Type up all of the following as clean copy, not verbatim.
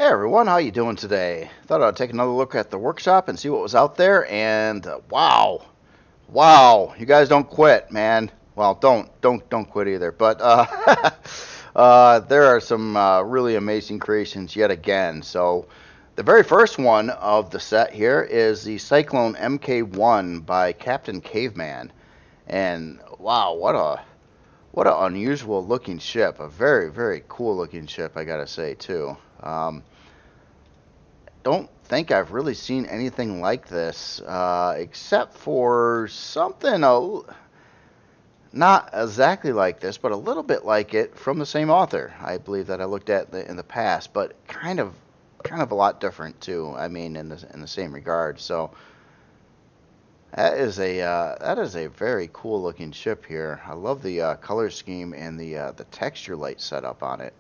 Hey everyone, how you doing today? Thought I'd take another look at the workshop and see what was out there, and wow, you guys don't quit, man. Well, don't quit either. But there are some really amazing creations yet again. So the very first one of the set here is the Cyclone Mk1 by Cpt Caveman, and wow, what a unusual looking ship. A very cool looking ship, I gotta say too. Don't think I've really seen anything like this, except for something not exactly like this, but a little bit like it from the same author. I believe that I looked at in the past, but kind of a lot different too. I mean, in the same regard. So that is a very cool looking ship here. I love the color scheme and the texture light setup on it,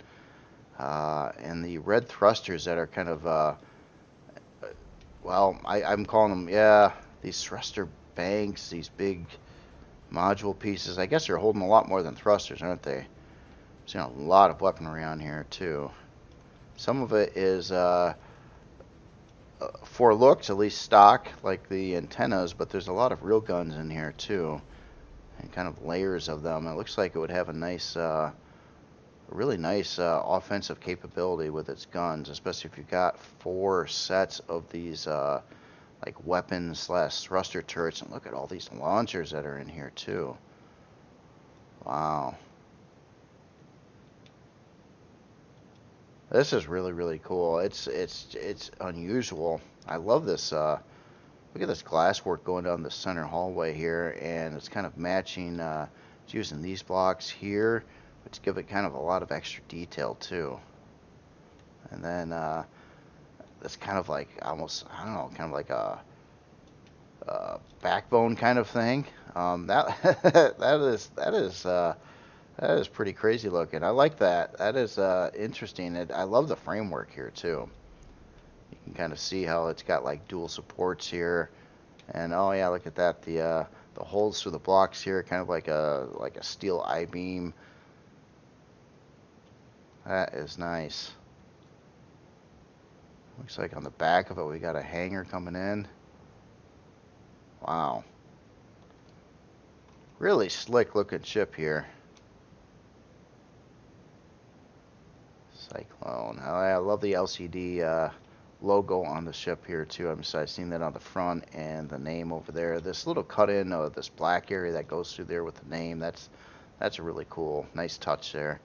and the red thrusters that are kind of well, I'm calling them, yeah, these thruster banks, these big module pieces. I guess they're holding a lot more than thrusters, aren't they? I'm seeing a lot of weaponry on here, too. Some of it is, for looks, at least stock, like the antennas, but there's a lot of real guns in here, too. And kind of layers of them. It looks like it would have a nice, really nice offensive capability with its guns, especially if you've got 4 sets of these like weapons slash thruster turrets. And look at all these launchers that are in here too. Wow, this is really cool. It's unusual. I love this. Look at this glass work going down the center hallway here, and it's kind of matching. It's using these blocks here, which give it kind of a lot of extra detail too. And then it's kind of like almost, I don't know, kind of like a backbone kind of thing. That is pretty crazy looking. I like that. That is interesting. I love the framework here too. You can kind of see how it's got like dual supports here, and oh yeah, look at that. The holes through the blocks here, kind of like a steel I-beam. That is nice. Looks like on the back of it we got a hangar coming in. Wow. Really slick looking ship here. Cyclone. I love the LCD logo on the ship here too. I've seen that on the front and the name over there. This little cut in of this black area that goes through there with the name. That's a really cool, nice touch there.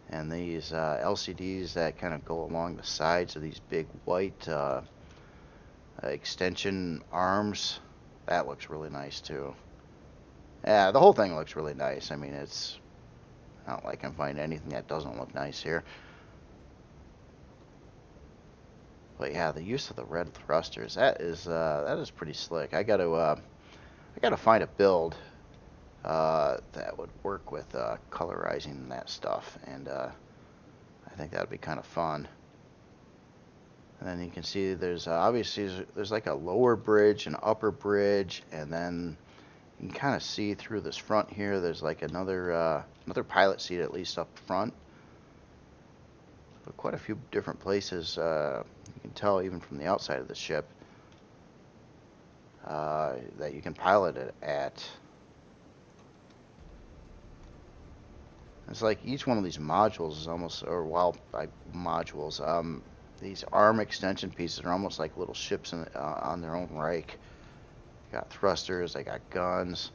And these LCDs that kind of go along the sides of these big white extension arms. That looks really nice too. Yeah, the whole thing looks really nice. I mean, it's not like I can find anything that doesn't look nice here. But yeah, the use of the red thrusters, that is pretty slick. I gotta find a build that would work with colorizing that stuff, and I think that would be kind of fun. And then you can see there's obviously there's like a lower bridge, an upper bridge, and then you can kind of see through this front here. There's like another pilot seat at least up front. But quite a few different places. You can tell even from the outside of the ship that you can pilot it at. It's like each one of these modules is almost, or well, by modules, these arm extension pieces are almost like little ships on their own right. They got thrusters, they got guns.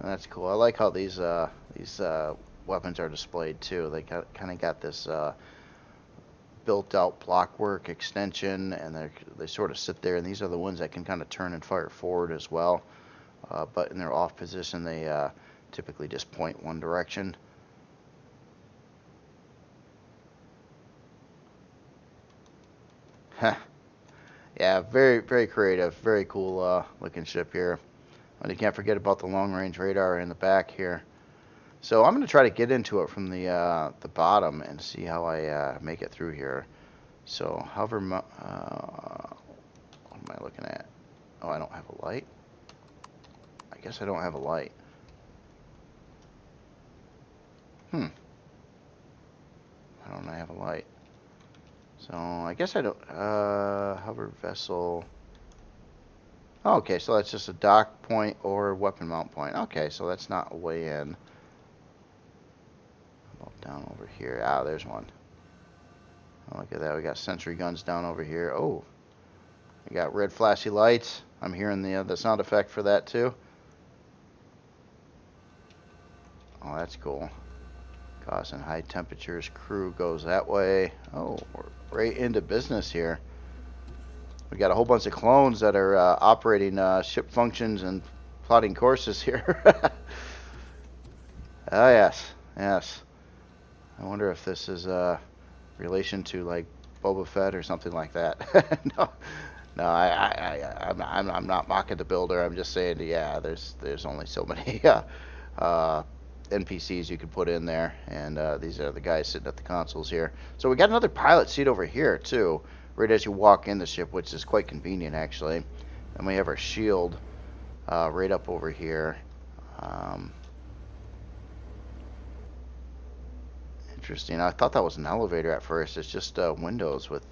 And that's cool. I like how these weapons are displayed too. They kind of got this built-out blockwork extension, and they sort of sit there. And these are the ones that can kind of turn and fire forward as well. But in their off position, they typically just point one direction. Yeah, very creative, very cool looking ship here. And you can't forget about the long-range radar in the back here. So I'm going to try to get into it from the bottom and see how I make it through here. So hover, what am I looking at? Oh, I don't have a light. I guess I don't have a light. So I guess I don't, hover vessel. Oh, okay, so that's just a dock point or weapon mount point. Okay, so that's not a way in. Down over here. Ah, there's one. Oh, look at that. We got sentry guns down over here. Oh, we got red flashy lights. I'm hearing the sound effect for that too. Oh, that's cool. Causing high temperatures. Crew goes that way. Oh, we're right into business here. We got a whole bunch of clones that are operating ship functions and plotting courses here. Oh, yes. Yes. I wonder if this is relation to like Boba Fett or something like that. No, no, I'm not mocking the builder. I'm just saying, yeah, there's only so many NPCs you can put in there, and these are the guys sitting at the consoles here. So we got another pilot seat over here too, right as you walk in the ship, which is quite convenient actually. And we have our shield right up over here. Interesting. I thought that was an elevator at first. It's just windows with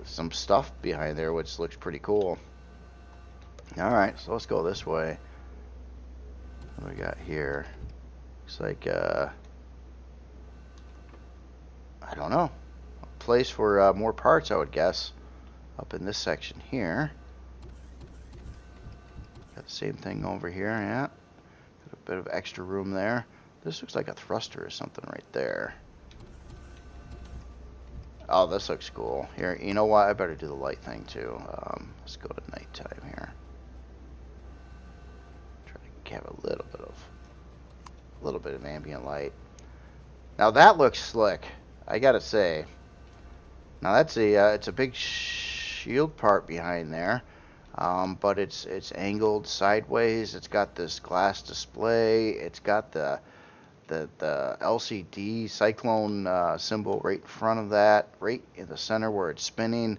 some stuff behind there, which looks pretty cool. Alright, so let's go this way. What do we got here? Looks like, I don't know. A place for more parts, I would guess. Up in this section here. Got the same thing over here, yeah. Got a bit of extra room there. This looks like a thruster or something right there. Oh, this looks cool. Here, you know what? I better do the light thing too. Let's go to nighttime here. Try to have a little bit of ambient light. Now that looks slick, I gotta say. Now that's it's a big shield part behind there, but it's angled sideways. It's got this glass display. It's got the LCD Cyclone symbol right in front of that, right in the center where it's spinning.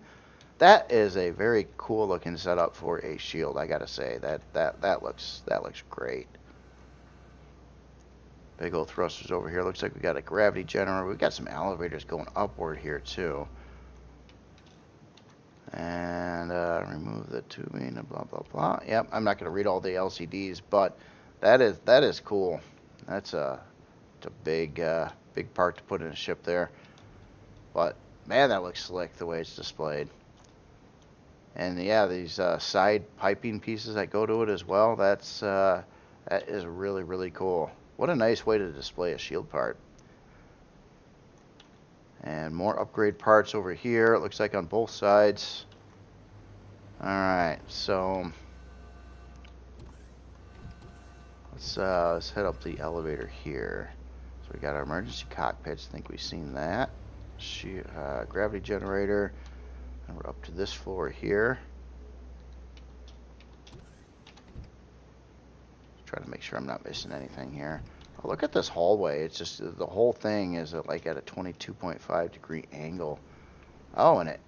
That is a very cool looking setup for a shield. I gotta say that looks great. Big old thrusters over here. Looks like we got a gravity generator. We got some elevators going upward here too. And remove the tubing and blah blah blah. Yep, I'm not gonna read all the LCDs, but that is cool. It's a big part to put in a ship there. But man, that looks slick the way it's displayed. And yeah, these side piping pieces that go to it as well. That is really cool. What a nice way to display a shield part. And more upgrade parts over here. It looks like on both sides. Alright, so let's head up the elevator here. So we got our emergency cockpits. I think we've seen that. Gravity generator. And we're up to this floor here. Try to make sure I'm not missing anything here. Oh, look at this hallway. It's just the whole thing is like at a 22.5 degree angle. Oh, and it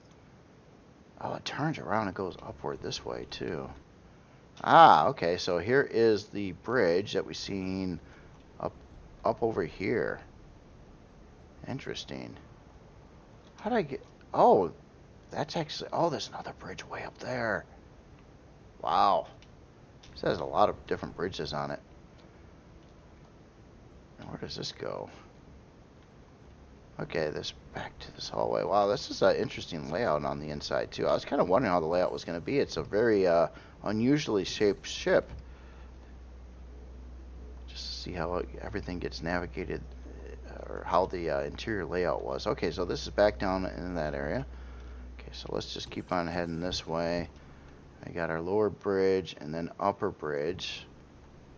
turns around and goes upward this way too. Ah, okay. So here is the bridge that we've seen up over here. Interesting. How did I get? Oh, that's actually. Oh, there's another bridge way up there. Wow. This has a lot of different bridges on it. And where does this go? Okay, this back to this hallway. Wow, this is an interesting layout on the inside too. I was kind of wondering how the layout was going to be. It's a very unusually shaped ship. Just to see how everything gets navigated, or how the interior layout was. Okay, so this is back down in that area. Okay, so let's just keep on heading this way. I got our lower bridge and then upper bridge.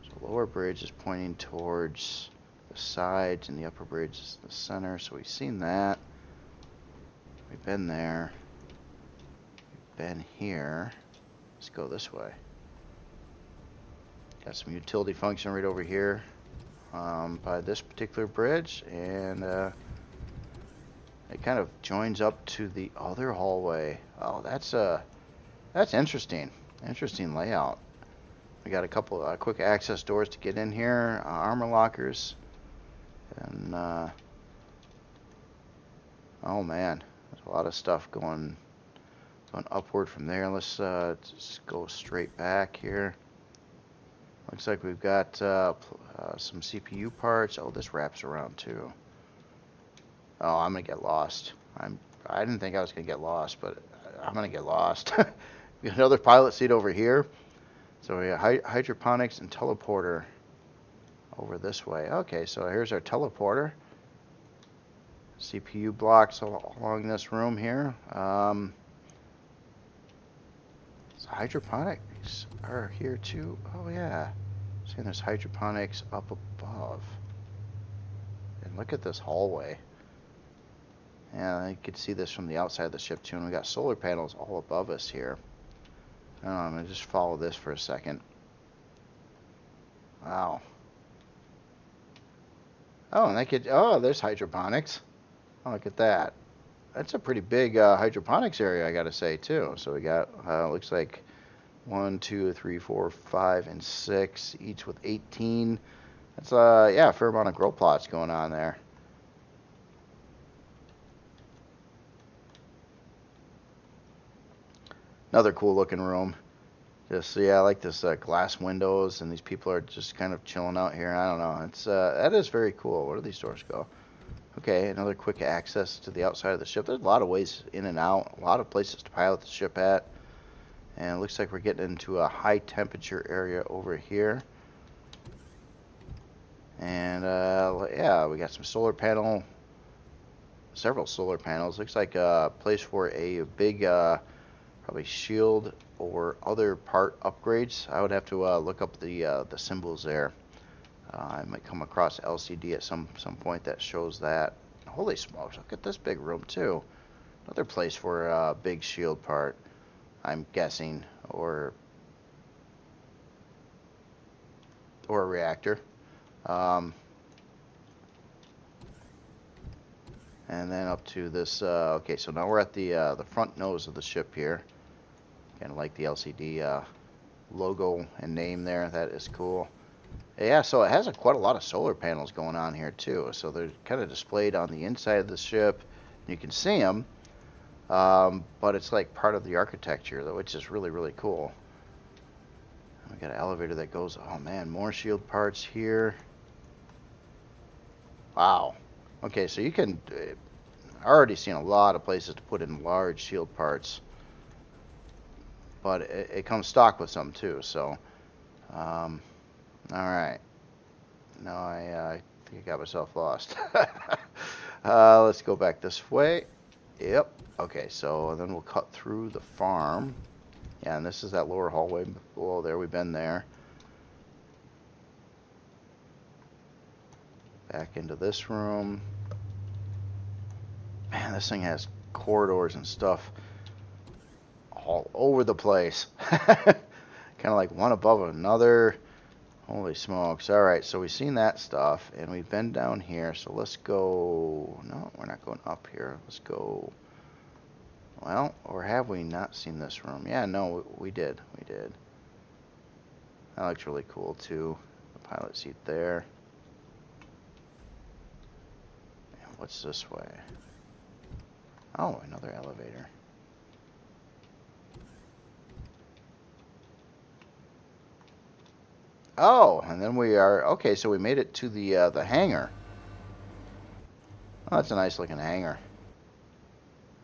So lower bridge is pointing towards the sides and the upper bridge is the center. So we've seen that. We've been there. We've been here. Let's go this way. Got some utility function right over here by this particular bridge, and it kind of joins up to the other hallway. Oh, that's interesting. Interesting layout. We got a couple quick access doors to get in here, armor lockers, and Oh man, there's a lot of stuff going upward from there. Let's just go straight back here. Looks like we've got some CPU parts. Oh, this wraps around too. Oh, I'm gonna get lost. I didn't think I was gonna get lost, but I'm gonna get lost. We got another pilot seat over here. So we got hydroponics and teleporter over this way. Okay, so here's our teleporter. CPU blocks along this room here. So hydroponics are here too. Oh yeah. See, there's hydroponics up above. And look at this hallway. Yeah, you can see this from the outside of the ship too. And we got solar panels all above us here. I'm gonna just follow this for a second. Wow. Oh, and there's hydroponics. Oh, look at that. That's a pretty big hydroponics area, I gotta say too. So we got looks like 1, 2, 3, 4, 5, and 6, each with 18. That's yeah, a fair amount of grow plots going on there. Another cool looking room. Just yeah, I like this glass windows, and these people are just kind of chilling out here. I don't know. It's that is very cool. Where do these doors go? Okay, another quick access to the outside of the ship. There's a lot of ways in and out, a lot of places to pilot the ship at. And it looks like we're getting into a high temperature area over here. And yeah, we got some solar panel, several solar panels. Looks like a place for a big, probably shield or other part upgrades. I would have to look up the symbols there. I might come across LCD at some point that shows that. Holy smokes, look at this big room too. Another place for a big shield part, I'm guessing, or a reactor. And then up to this, okay, so now we're at the front nose of the ship here. Kind of like the LCD logo and name there. That is cool. Yeah, so it has quite a lot of solar panels going on here too. So they're kind of displayed on the inside of the ship. You can see them, but it's like part of the architecture, which is really, really cool. We got an elevator that goes, oh man, more shield parts here. Wow. Okay, so you can, I've already seen a lot of places to put in large shield parts, but it comes stock with some too, so, alright. Now I think I got myself lost. Let's go back this way. Yep. Okay, so then we'll cut through the farm. Yeah, and this is that lower hallway below there. We've been there. Back into this room. Man, this thing has corridors and stuff all over the place. Kind of like one above another. Holy smokes. Alright, so we've seen that stuff, and we've been down here, so let's go... No, we're not going up here. Let's go... Well, or have we not seen this room? Yeah, no, we did. We did. That looks really cool, too. The pilot seat there. And what's this way? Oh, another elevator. Oh, and then we are... Okay, so we made it to the hangar. Oh, that's a nice looking hangar.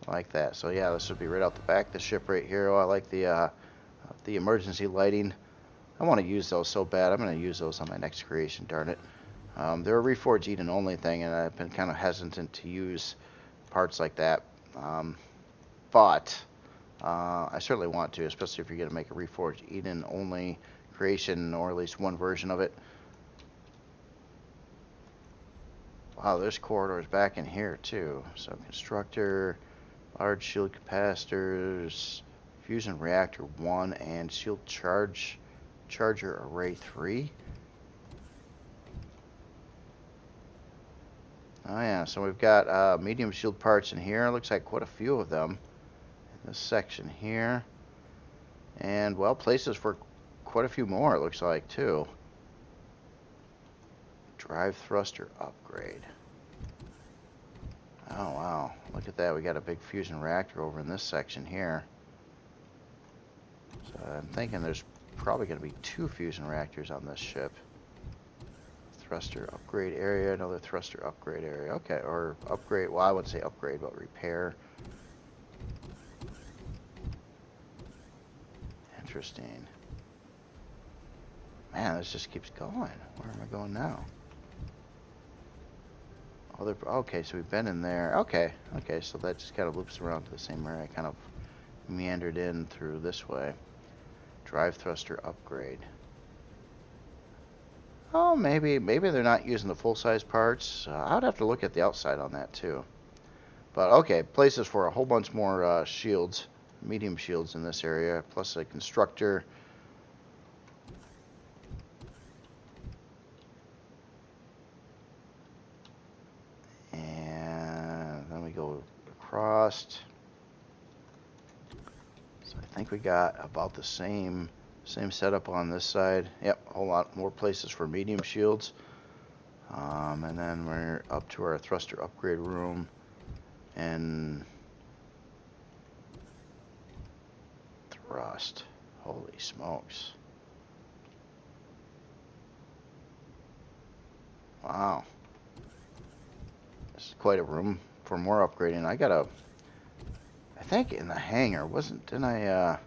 I like that. So yeah, this would be right out the back of the ship right here. Oh, I like the emergency lighting. I want to use those so bad. I'm going to use those on my next creation, darn it. They're a Reforge Eden only thing, and I've been kind of hesitant to use parts like that. But I certainly want to, especially if you're going to make a Reforge Eden only creation, or at least one version of it. Wow, there's corridors back in here too. So constructor, large shield capacitors, fusion reactor 1, and shield charger array 3. Oh yeah, so we've got medium shield parts in here. Looks like quite a few of them in this section here. And well, places for quite a few more, it looks like, too. Drive thruster upgrade. Oh, wow. Look at that. We got a big fusion reactor over in this section here. So I'm thinking there's probably going to be 2 fusion reactors on this ship. Thruster upgrade area, another thruster upgrade area. Okay, or upgrade. Well, I wouldn't say upgrade, but repair. Interesting. Man, this just keeps going. Where am I going now? Oh, okay, so we've been in there. Okay, so that just kind of loops around to the same area. I kind of meandered in through this way. Drive thruster upgrade. Oh, maybe they're not using the full-size parts. I would have to look at the outside on that too. But okay, places for a whole bunch more shields, medium shields in this area, plus a constructor. And then we go across. So I think we got about the same setup on this side. Yep, a whole lot more places for medium shields. And then we're up to our thruster upgrade room. And thrust. Holy smokes. Wow. This is quite a room for more upgrading. I think in the hangar, didn't I,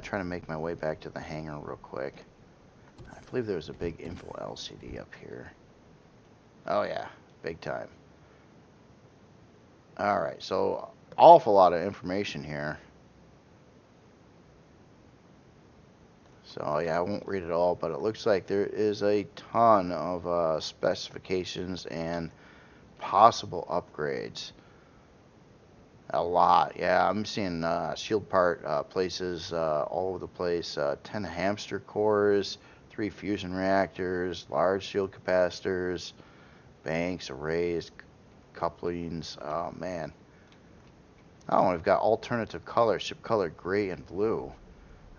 try to make my way back to the hangar real quick. I believe there was a big info LCD up here. Oh yeah, big time. Alright, so awful lot of information here. So yeah, I won't read it all, but it looks like there is a ton of specifications and possible upgrades. A lot, yeah. I'm seeing shield part places all over the place. 10 hamster cores, 3 fusion reactors, large shield capacitors, banks, arrays, couplings. Oh man. Oh, we've got alternative colors, ship color gray and blue.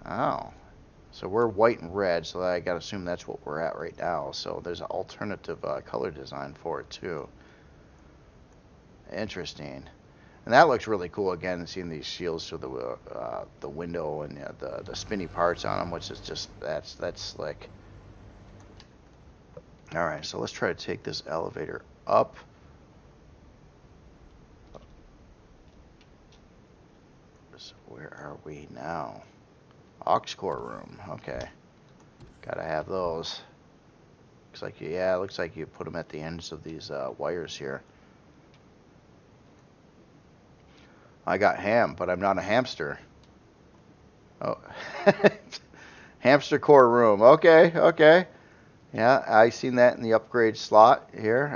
Oh. So we're white and red, so I gotta assume that's what we're at right now. So there's an alternative color design for it too. Interesting. And that looks really cool again, seeing these shields through the window and the spinny parts on them, which is just that's slick. All right, so let's try to take this elevator up. So where are we now? Aux core room. Okay, gotta have those. Looks like it looks like you put them at the ends of these wires here. I got ham, but I'm not a hamster. Oh, hamster core room. Okay. Yeah, I seen that in the upgrade slot here.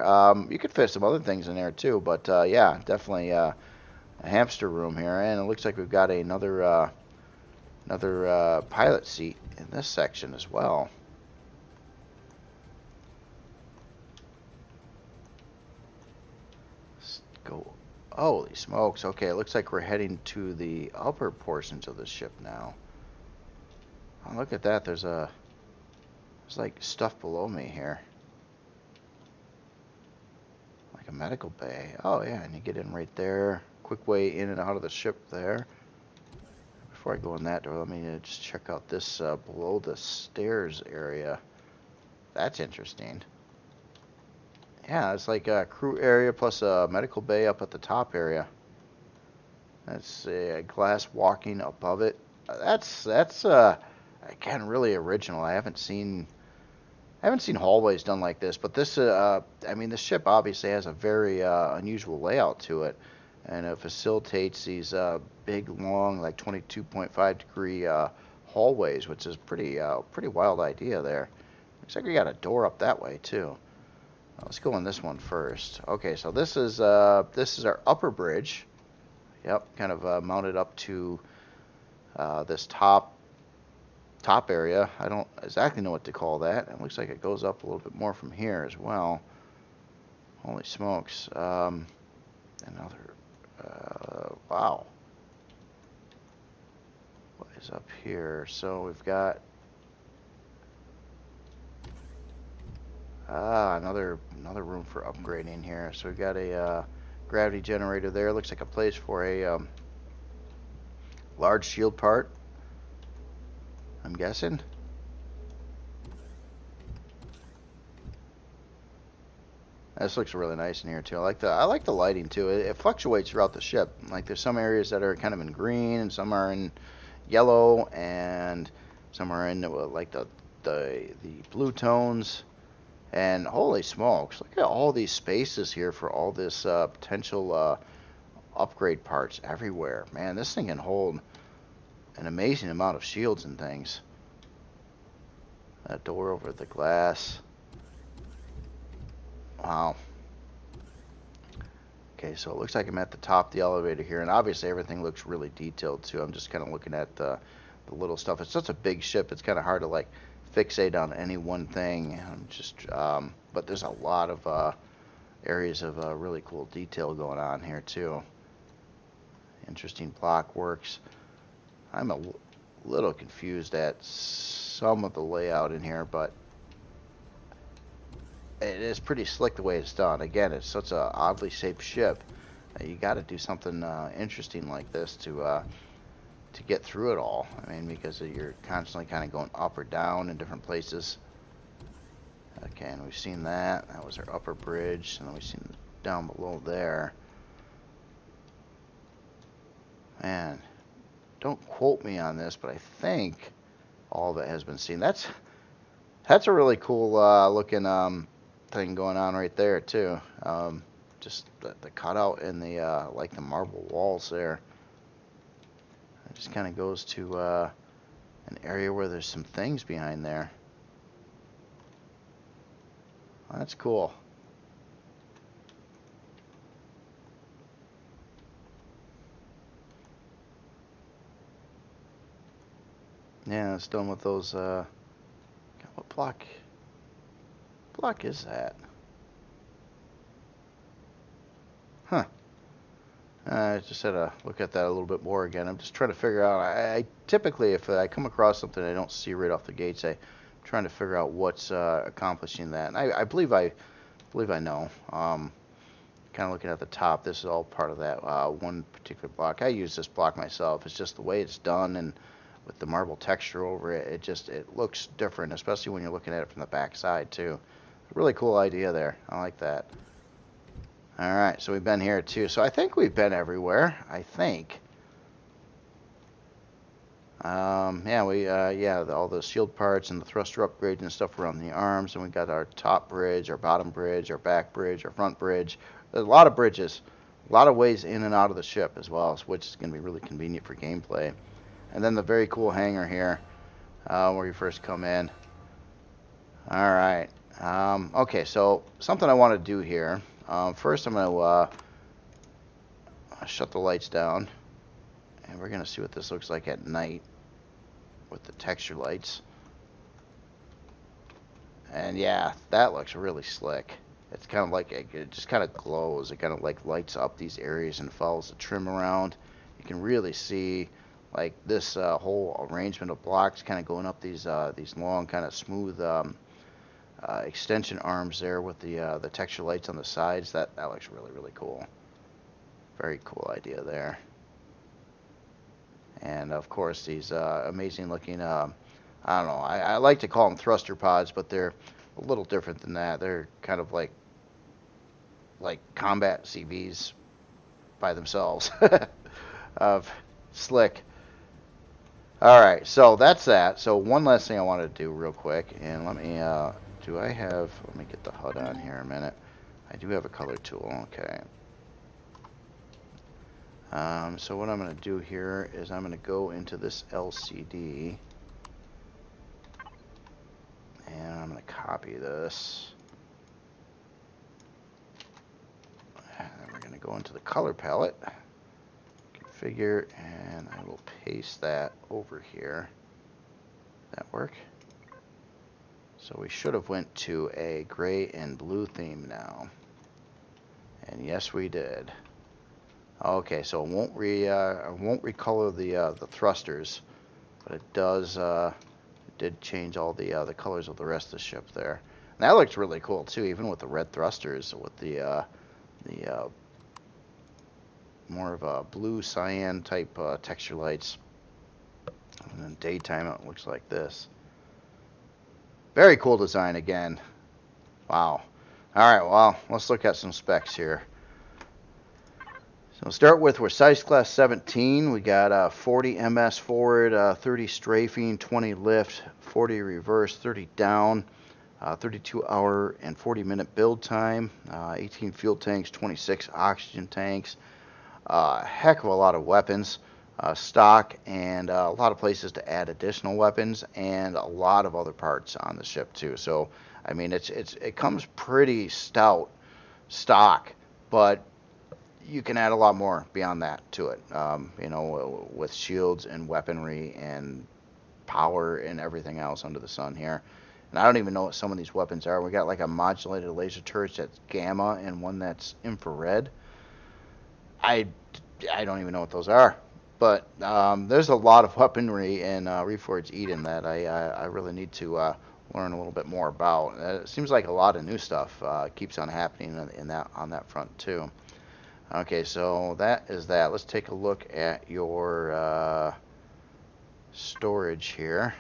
You could fit some other things in there too, but yeah, definitely a hamster room here. And it looks like we've got another pilot seat in this section as well. Let's go. Holy smokes. Okay, it looks like we're heading to the upper portions of the ship now. Oh, look at that. There's like stuff below me here. Like a medical bay. Oh yeah, and you get in right there. Quick way in and out of the ship there. Before I go in that door, let me just check out this below the stairs area. That's interesting. Yeah, it's like a crew area plus a medical bay up at the top area. That's a glass walking above it. That's again really original. I haven't seen hallways done like this, but this I mean the ship obviously has a very unusual layout to it, and it facilitates these big long like 22.5 degree hallways, which is pretty wild idea there. Looks like we got a door up that way too. Let's go on this one first. Okay, so this is our upper bridge. Yep, kind of mounted up to this top area. I don't exactly know what to call that. It looks like it goes up a little bit more from here as well. Holy smokes. Another, wow. What is up here? So we've got another room for upgrading here. So we've got a gravity generator there. Looks like a place for a large shield part, I'm guessing. This looks really nice in here too. I like the lighting too. It fluctuates throughout the ship. Like there's some areas that are kind of in green, and some are in yellow, and some are in like the blue tones. And holy smokes, look at all these spaces here for all this potential upgrade parts everywhere. Man, this thing can hold an amazing amount of shields and things. That door over the glass. Wow. Okay, so it looks like I'm at the top of the elevator here, and obviously everything looks really detailed too. I'm just kind of looking at the little stuff. It's such a big ship, it's kind of hard to like fixate on any one thing. But there's a lot of areas of really cool detail going on here too. Interesting block works. I'm a little confused at some of the layout in here, but it is pretty slick the way it's done. Again, it's such a oddly shaped ship. You got to do something interesting like this to get through it all. I mean, because you're constantly kind of going up or down in different places. Okay, and we've seen that. That was our upper bridge, and then we've seen down below there. Man, don't quote me on this, but I think all of it has been seen. That's a really cool looking thing going on right there too. Just the cutout and the like the marble walls there. It just kind of goes to an area where there's some things behind there. Well, that's cool. Yeah, it's done with those. What block is that? Huh. I just had to look at that a little bit more again. I'm just trying to figure out. I typically, if I come across something I don't see right off the gates, I'm trying to figure out what's accomplishing that. And I believe I know. Kind of looking at the top, this is all part of that one particular block. I use this block myself. It's just the way it's done, and with the marble texture over it, it looks different, especially when you're looking at it from the back side too. Really cool idea there. I like that. Alright, so we've been here too. So I think we've been everywhere. I think. Yeah, all the shield parts and the thruster upgrades and stuff around the arms. And we got our top bridge, our bottom bridge, our back bridge, our front bridge. There's a lot of bridges. A lot of ways in and out of the ship as well, which is going to be really convenient for gameplay. And then the very cool hangar here, where you first come in. Alright. Okay, so something I want to do here. First, I'm going to shut the lights down, and we're going to see what this looks like at night with the texture lights. And yeah, that looks really slick. It's kind of like it just kind of glows. It kind of like lights up these areas and follows the trim around. You can really see like this whole arrangement of blocks kind of going up these long kind of smooth extension arms there with the texture lights on the sides. That looks really, really cool. Very cool idea there. And of course these amazing looking, I don't know, I like to call them thruster pods, but they're a little different than that. They're kind of like combat CVs by themselves. Slick. Alright, so that's that. So one last thing I want to do real quick, and let me let me get the HUD on here a minute. I do have a color tool, okay. So what I'm going to do here is I'm going to go into this LCD, and I'm going to copy this. And then we're going to go into the color palette, configure, and I will paste that over here. That work? So we should have went to a gray and blue theme now. And yes, we did. Okay, so it won't recolor the thrusters, but it does it did change all the colors of the rest of the ship there. And that looks really cool too, even with the red thrusters, with the more of a blue cyan type texture lights. And in daytime it looks like this. Very cool design again. Wow. Alright, well, let's look at some specs here. So we'll start with, we're size class 17. We got 40 MS forward, 30 strafing, 20 lift, 40 reverse, 30 down, 32 hour and 40 minute build time, 18 fuel tanks, 26 oxygen tanks, heck of a lot of weapons, stock, and a lot of places to add additional weapons, and a lot of other parts on the ship too. So I mean, it comes pretty stout stock, but you can add a lot more beyond that to it. You know, with shields and weaponry and power and everything else under the sun here. And I don't even know what some of these weapons are. We got like a modulated laser turret that's gamma and one that's infrared. I don't even know what those are. But there's a lot of weaponry in Reforged Eden that I really need to learn a little bit more about. It seems like a lot of new stuff keeps on happening on that front too. Okay, so that is that. Let's take a look at your storage here.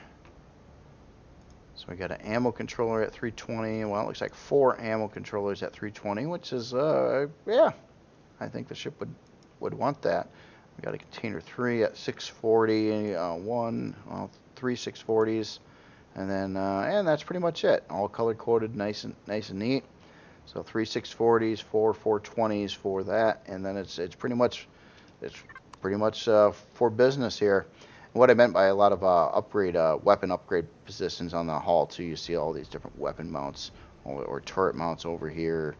So we got an ammo controller at 320. Well, it looks like 4 ammo controllers at 320, which is, yeah, I think the ship would want that. We got a container 3 at 640, 3 640s, and then, and that's pretty much it. All color coded, nice and neat. So 3 640s, 4 420s for that, and then it's pretty much for business here. And what I meant by a lot of weapon upgrade positions on the hull too. You see all these different weapon mounts or turret mounts over here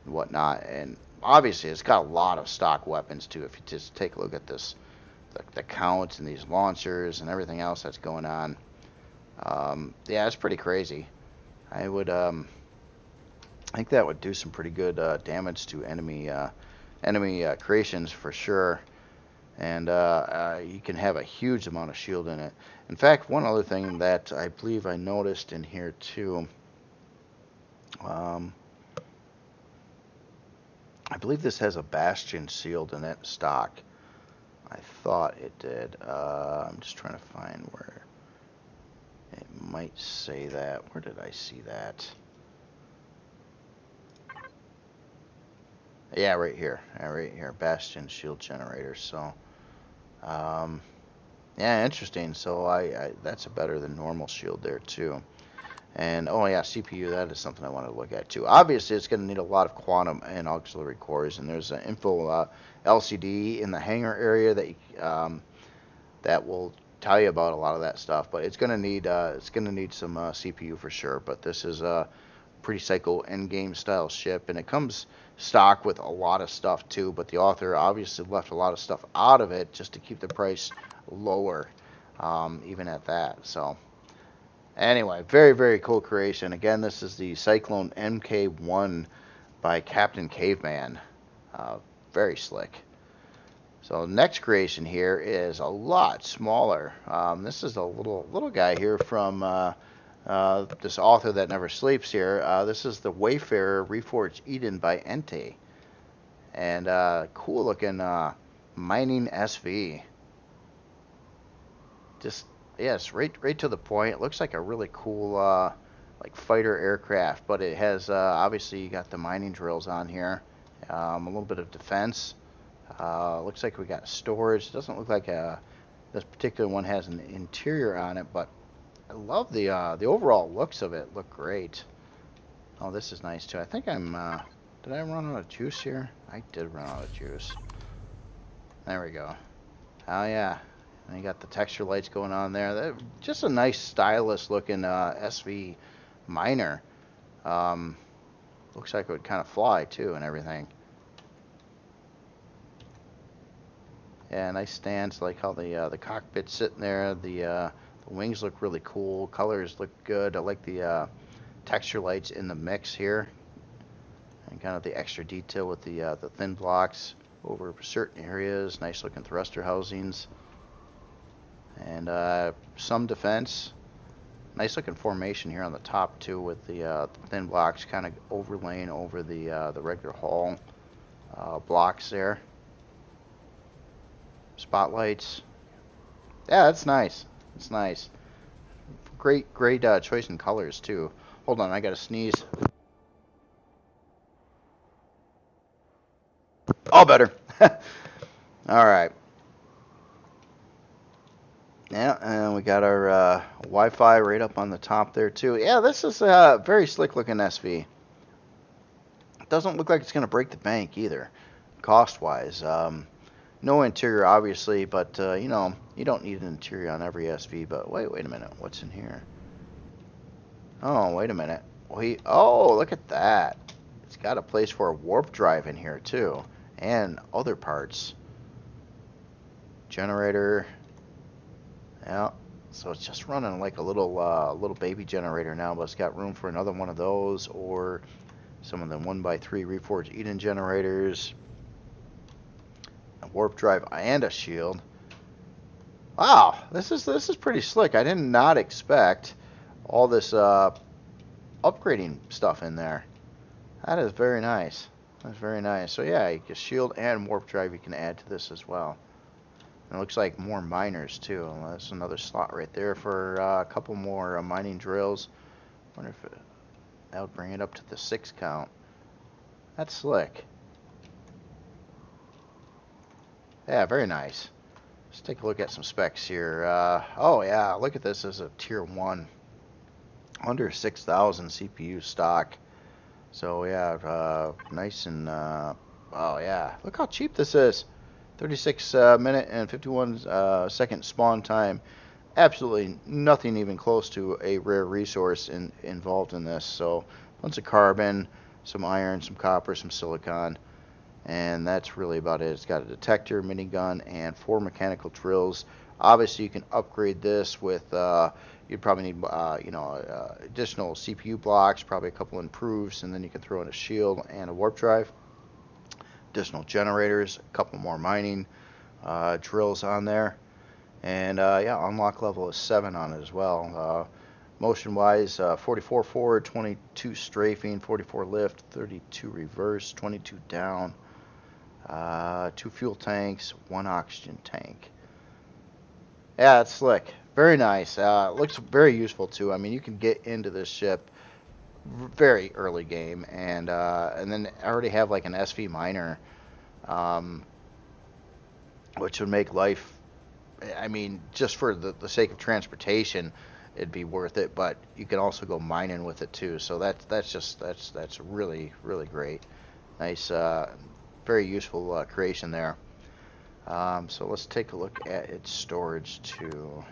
and whatnot. And obviously, it's got a lot of stock weapons too. If you just take a look at this, the counts and these launchers and everything else that's going on. Yeah, it's pretty crazy. I would. I think that would do some pretty good damage to enemy creations for sure, and you can have a huge amount of shield in it. In fact, one other thing that I believe I noticed in here too, I believe this has a bastion shield in it stock. I thought it did. I'm just trying to find where it might say that. Where did I see that? Yeah, right here. Right here. Bastion shield generator. So, yeah, interesting. So I that's a better than normal shield there too. And oh yeah, CPU. That is something I want to look at too. Obviously, it's going to need a lot of quantum and auxiliary cores. And there's an info LCD in the hangar area that will tell you about a lot of that stuff. But it's going to need some CPU for sure. But this is a pretty psycho endgame style ship, and it comes stock with a lot of stuff too, but the author obviously left a lot of stuff out of it just to keep the price lower, even at that. So anyway, very, very cool creation. Again, this is the Cyclone Mk1 by Cpt Caveman. Very slick. So next creation here is a lot smaller. This is a little guy here from this author that never sleeps here. This is the Wayfarer Reforged Eden by Ente. And cool looking mining SV. Just, yes, right to the point. It looks like a really cool like fighter aircraft, but it has obviously you got the mining drills on here. A little bit of defense. Looks like we got storage. It doesn't look like this particular one has an interior on it, but I love the overall looks of it. Look great. Oh, this is nice too. I think I'm. Did I run out of juice here? I did run out of juice. There we go. Oh yeah. And you got the texture lights going on there. They're just a nice, stylish looking SV miner. Looks like it would kind of fly too and everything. Yeah, nice stance. Like how the cockpit's sitting there. The wings look really cool. Colors look good. I like the texture lights in the mix here, and kind of the extra detail with the thin blocks over certain areas. Nice looking thruster housings, and some defense. Nice looking formation here on the top too, with the thin blocks kind of overlaying over the regular hull blocks there. Spotlights. Yeah, that's nice. It's nice. Great choice in colors too. Hold on, I gotta sneeze. All better. All right. Yeah, and we got our Wi-Fi right up on the top there too. Yeah, this is a very slick looking SV. It doesn't look like it's gonna break the bank either, cost-wise. No interior, obviously, but you know, you don't need an interior on every SV. But wait a minute, what's in here? Oh, wait a minute. Oh, look at that. It's got a place for a warp drive in here too, and other parts. Generator. Yeah. So it's just running like a little baby generator now, but it's got room for another one of those, or some of the 1x3 Reforged Eden generators. A warp drive and a shield. Wow, this is pretty slick. I did not expect all this upgrading stuff in there. That is very nice. That's very nice. So yeah, you can shield and warp drive you can add to this as well. And it looks like more miners too. Well, that's another slot right there for a couple more mining drills. Wonder if that would bring it up to the 6 count. That's slick. Yeah, very nice. Let's take a look at some specs here. Oh yeah, look at this as a tier 1. Under 6,000 CPU stock. So yeah, nice and oh yeah, look how cheap this is. 36 minute and 51 second spawn time. Absolutely nothing even close to a rare resource involved in this. So bunch of carbon, some iron, some copper, some silicon, and that's really about it. It's got a detector, minigun, and 4 mechanical drills. Obviously, you can upgrade this with you'd probably need additional CPU blocks, probably a couple improves, and then you can throw in a shield and a warp drive. Additional generators, a couple more mining drills on there, and yeah, unlock level is 7 on it as well. Motion wise, 44 forward, 22 strafing, 44 lift, 32 reverse, 22 down, 2 fuel tanks, 1 oxygen tank. Yeah, it's slick. Very nice. Looks very useful too. I mean, you can get into this ship very early game, and then I already have like an SV miner, which would make life. I mean, just for the sake of transportation, it'd be worth it. But you can also go mining with it too. So that's really great. Nice, very useful creation there. So let's take a look at its storage too.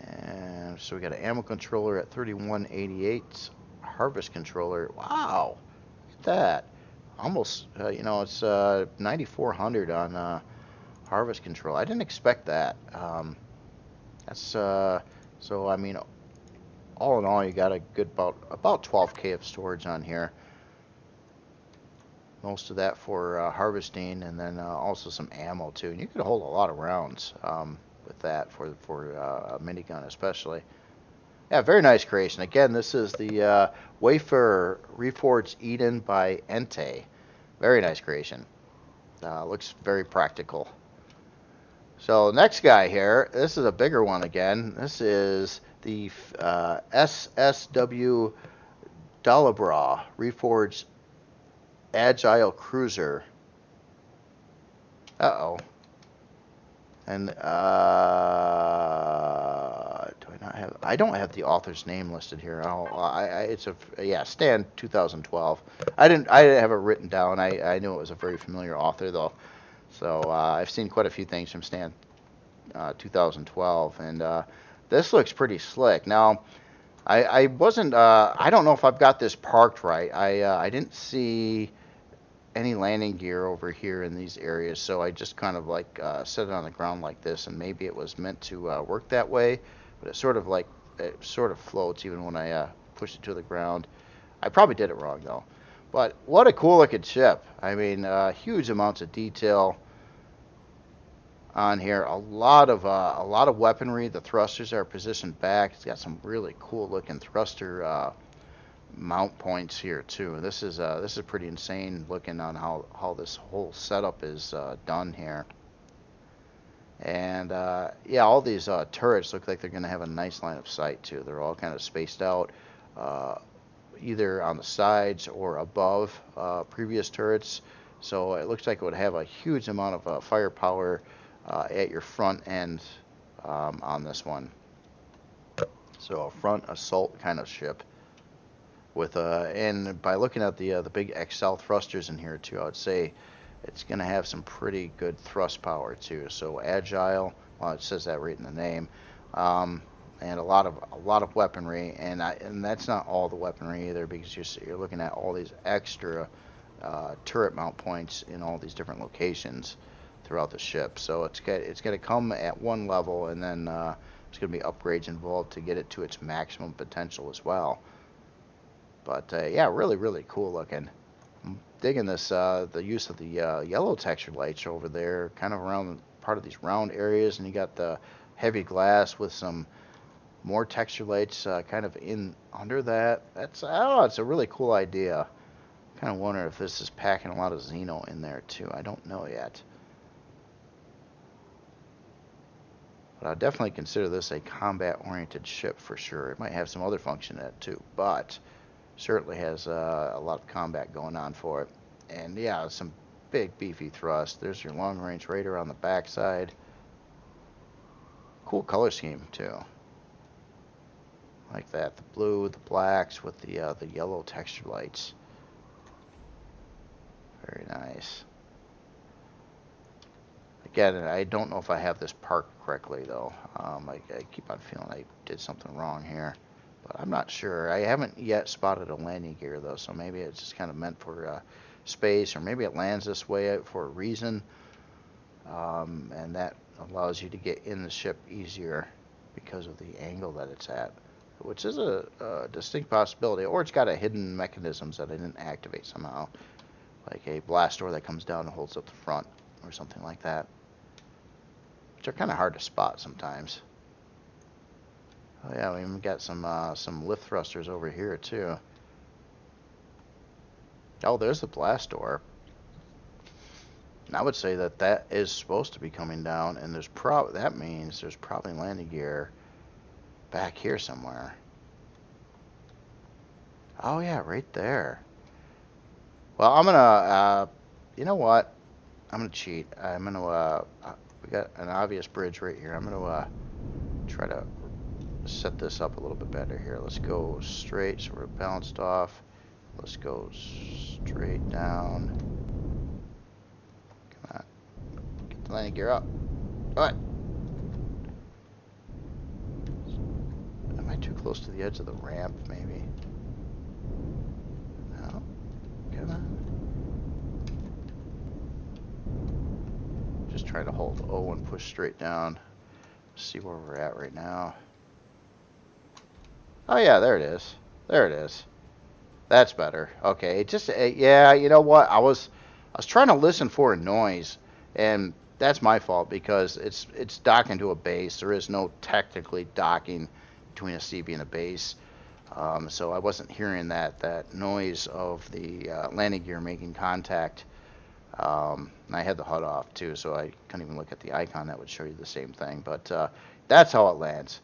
And so we got an ammo controller at 3188, harvest controller. Wow, look at that. Almost, it's 9400 on harvest control. I didn't expect that. That's so. I mean, all in all, you got a good about 12K of storage on here. Most of that for harvesting, and then also some ammo too. And you could hold a lot of rounds with that for a minigun especially. Yeah, very nice creation. Again, this is the Wayfarer Reforged Eden by Entei. Very nice creation. Looks very practical. So next guy here, this is a bigger one again. This is the SSW Bra Reforged Agile Cruiser. Uh-oh. And do I not have? I don't have the author's name listed here. It's Stan 2012. I didn't have it written down. I knew it was a very familiar author though. So I've seen quite a few things from Stan 2012, and this looks pretty slick. Now, I wasn't. I don't know if I've got this parked right. I didn't see any landing gear over here in these areas, so I just kind of like set it on the ground like this, and maybe it was meant to work that way, but it sort of floats even when I push it to the ground. I probably did it wrong though, but what a cool looking ship. I mean, huge amounts of detail on here, a lot of weaponry. The thrusters are positioned back. It's got some really cool looking thruster mount points here too. This is pretty insane looking on how this whole setup is done here. And yeah, all these turrets look like they're going to have a nice line of sight too. They're all kind of spaced out, either on the sides or above previous turrets. So it looks like it would have a huge amount of firepower at your front end on this one. So a front assault kind of ship. With and by looking at the big XL thrusters in here too, I would say it's going to have some pretty good thrust power too. So agile, well, it says that right in the name, and a lot of weaponry, and that's not all the weaponry either, because you're looking at all these extra turret mount points in all these different locations throughout the ship. So it's going to come at one level, and then there's going to be upgrades involved to get it to its maximum potential as well. But yeah, really cool looking. I'm digging this, the use of the yellow texture lights over there, kind of around part of these round areas, and you got the heavy glass with some more texture lights kind of in under that. That's, I don't know, it's a really cool idea. Kind of wonder if this is packing a lot of Xeno in there too. I don't know yet. But I'd definitely consider this a combat-oriented ship for sure. It might have some other function in it too, but certainly has a lot of combat going on for it. And yeah, some big beefy thrust. There's your long-range radar on the backside. Cool color scheme too. Like that, the blue, the blacks with the yellow texture lights. Very nice. Again, I don't know if I have this parked correctly though. I keep on feeling I did something wrong here, but I'm not sure. I haven't yet spotted a landing gear though, so maybe it's just kind of meant for space, or maybe it lands this way for a reason, and that allows you to get in the ship easier because of the angle that it's at, which is a distinct possibility. Or it's got a hidden mechanisms that I didn't activate somehow, like a blast door that comes down and holds up the front, or something like that, which are kind of hard to spot sometimes. Oh yeah, we even got some lift thrusters over here too. Oh, there's the blast door. And I would say that that is supposed to be coming down, and that means there's probably landing gear back here somewhere. Oh yeah, right there. Well, I'm gonna, you know what? I'm gonna cheat. I'm gonna, we got an obvious bridge right here. I'm gonna try to set this up a little bit better here. Let's go straight, so we're bounced off. Let's go straight down. Come on, get the landing gear up. What? Am I too close to the edge of the ramp, maybe? No? Come on. Just trying to hold O and push straight down. See where we're at right now. Oh yeah, there it is. There it is. That's better. Okay, it just yeah, you know what? I was trying to listen for a noise, and that's my fault because it's docking to a base. There is no technically docking between a CB and a base, so I wasn't hearing that noise of the landing gear making contact. And I had the HUD off too, so I couldn't even look at the icon that would show you the same thing. But that's how it lands.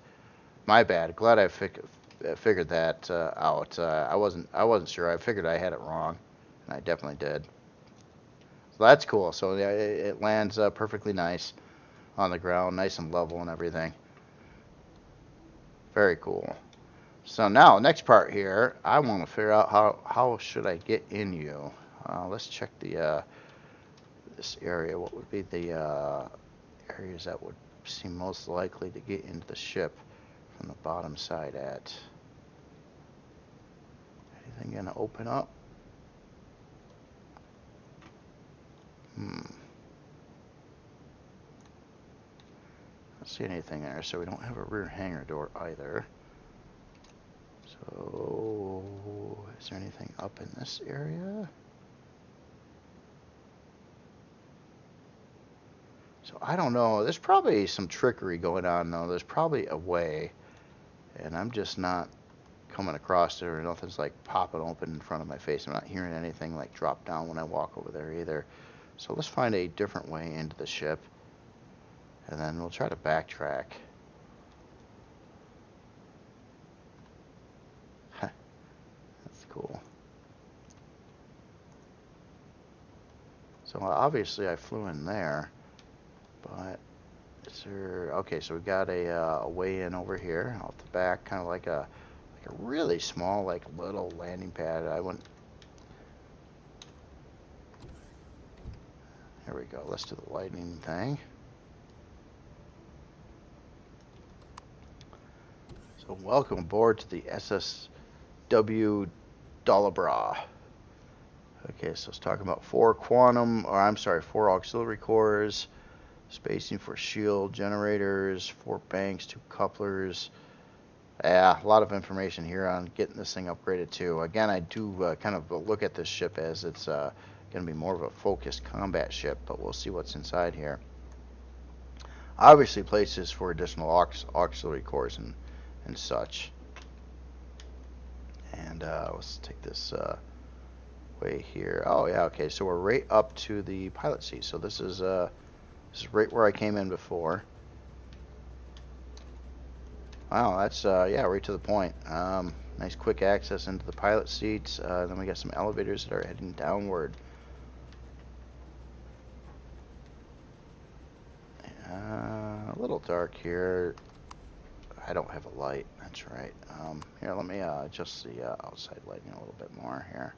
My bad. Glad I figured that out. I wasn't sure. I figured I had it wrong, and I definitely did. So that's cool. So yeah, it lands perfectly nice on the ground, nice and level and everything. Very cool. So now, next part here, I want to figure out how should I get in you. Let's check the this area. What would be the areas that would seem most likely to get into the ship from the bottom side at? Anything gonna open up? Don't see anything there, so we don't have a rear hangar door either. So, is there anything up in this area? So I don't know. There's probably some trickery going on though. There's probably a way, and I'm just not coming across there. Nothing's like popping open in front of my face. I'm not hearing anything like drop down when I walk over there either. So let's find a different way into the ship, and then we'll try to backtrack. That's cool. So obviously I flew in there, but is there? Okay, so we got a way in over here off the back, kind of like a really small, like little landing pad. I wouldn't. Here we go. Let's do the lightning thing. So welcome aboard to the SSW Bra. Okay, so it's talking about 4 auxiliary cores, spacing for shield generators, 4 banks, 2 couplers. Yeah, a lot of information here on getting this thing upgraded too. Again, I do kind of look at this ship as it's going to be more of a focused combat ship, but we'll see what's inside here. Obviously, places for additional auxiliary cores and such. And let's take this way here. Oh yeah, okay. So we're right up to the pilot seat. So this is right where I came in before. Wow, that's yeah, right to the point. Nice quick access into the pilot seats. Then we got some elevators that are heading downward. A little dark here. I don't have a light. That's right. Here, let me adjust the outside lighting a little bit more here.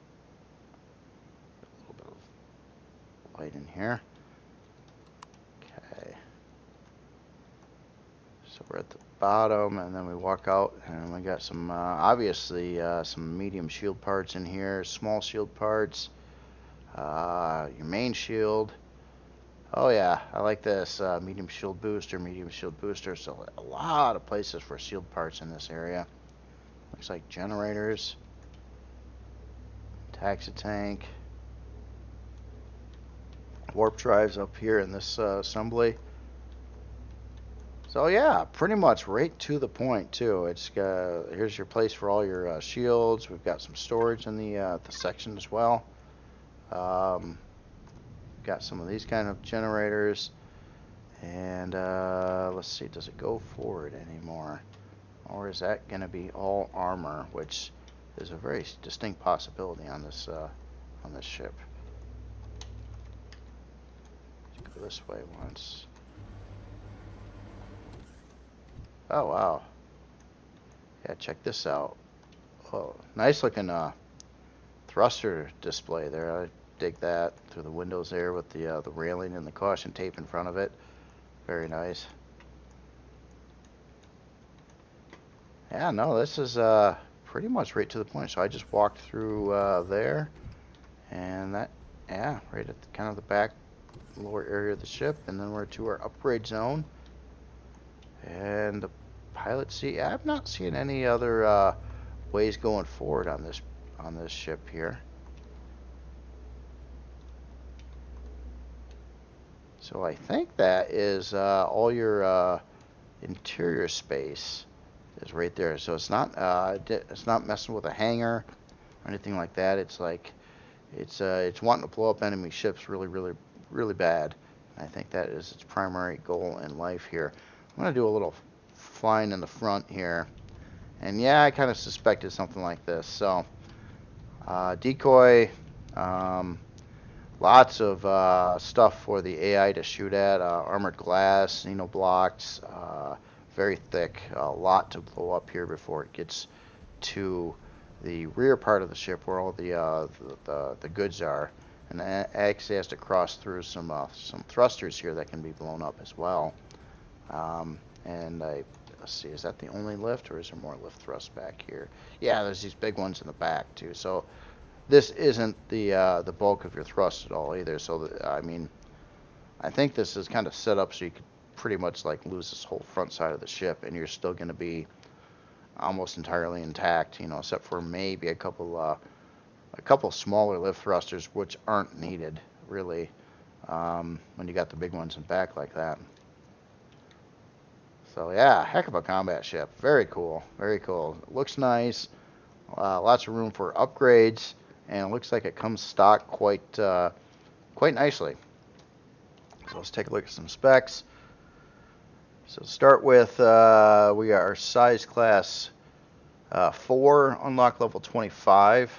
A little bit of light in here. Okay. So we're at the bottom, and then we walk out, and we got some obviously some medium shield parts in here, small shield parts, your main shield. Oh yeah, I like this medium shield booster. So a lot of places for shield parts in this area. Looks like generators, taxi tank, warp drives up here in this assembly. So yeah, pretty much right to the point too. It's here's your place for all your shields. We've got some storage in the section as well. Got some of these kind of generators, and let's see, does it go forward anymore, or is that going to be all armor, which is a very distinct possibility on this ship. Let's go this way once. Oh wow. Yeah, check this out. Oh, nice looking thruster display there. I dig that through the windows there with the railing and the caution tape in front of it. Very nice. Yeah, no, this is pretty much right to the point. So I just walked through there, and that, yeah, right at kind of the back lower area of the ship, and then we're to our upgrade zone. And the pilot seat. I'm not seeing any other ways going forward on this ship here. So I think that is all your interior space is right there. So it's not messing with a hangar or anything like that. It's like it's wanting to blow up enemy ships really bad. I think that is its primary goal in life here. I'm gonna do a little flying in the front here, and yeah, I kind of suspected something like this. So decoy, lots of stuff for the AI to shoot at, armored glass, blocks, very thick, a lot to blow up here before it gets to the rear part of the ship where all the goods are, and it actually has to cross through some thrusters here that can be blown up as well. And let's see, is that the only lift, or is there more lift thrust back here? Yeah, there's these big ones in the back too. So this isn't the bulk of your thrust at all either. So I mean, I think this is kind of set up so you could pretty much like lose this whole front side of the ship, and you're still going to be almost entirely intact, except for maybe a couple smaller lift thrusters, which aren't needed really when you got the big ones in back like that. So yeah, heck of a combat ship. Very cool. Very cool. It looks nice. lots of room for upgrades, and it looks like it comes stock quite nicely. So let's take a look at some specs. So start with we got our size class 4, unlock level 25,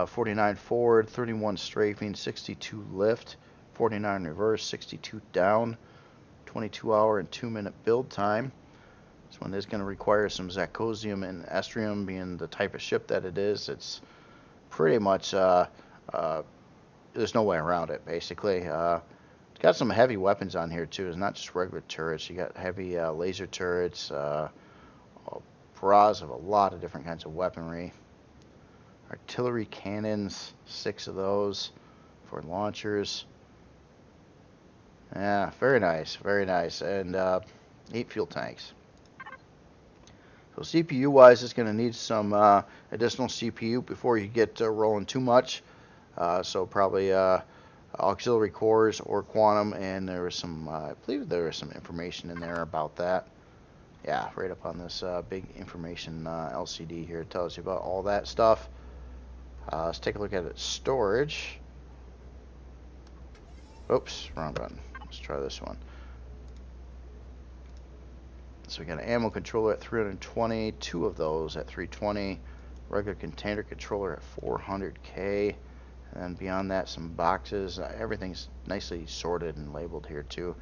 49 forward, 31 strafing, 62 lift, 49 reverse, 62 down, 22 hour and 2-minute build time. This one is going to require some Zachosium and Estrium, being the type of ship that it is. It's pretty much, there's no way around it, basically. It's got some heavy weapons on here, too. It's not just regular turrets. You got heavy laser turrets, bras of a lot of different kinds of weaponry. Artillery cannons, 6 of those for launchers. Yeah, very nice, very nice. And 8 fuel tanks. So CPU-wise, it's going to need some additional CPU before you get rolling too much. So probably auxiliary cores or quantum, and there was some, I believe there was some information in there about that. Yeah, right up on this big information LCD here. It tells you about all that stuff. Let's take a look at its storage. Oops, wrong button. Let's try this one. So we got an ammo controller at 320, 2 of those at 320, regular container controller at 400K, and then beyond that some boxes. Everything's nicely sorted and labeled here too.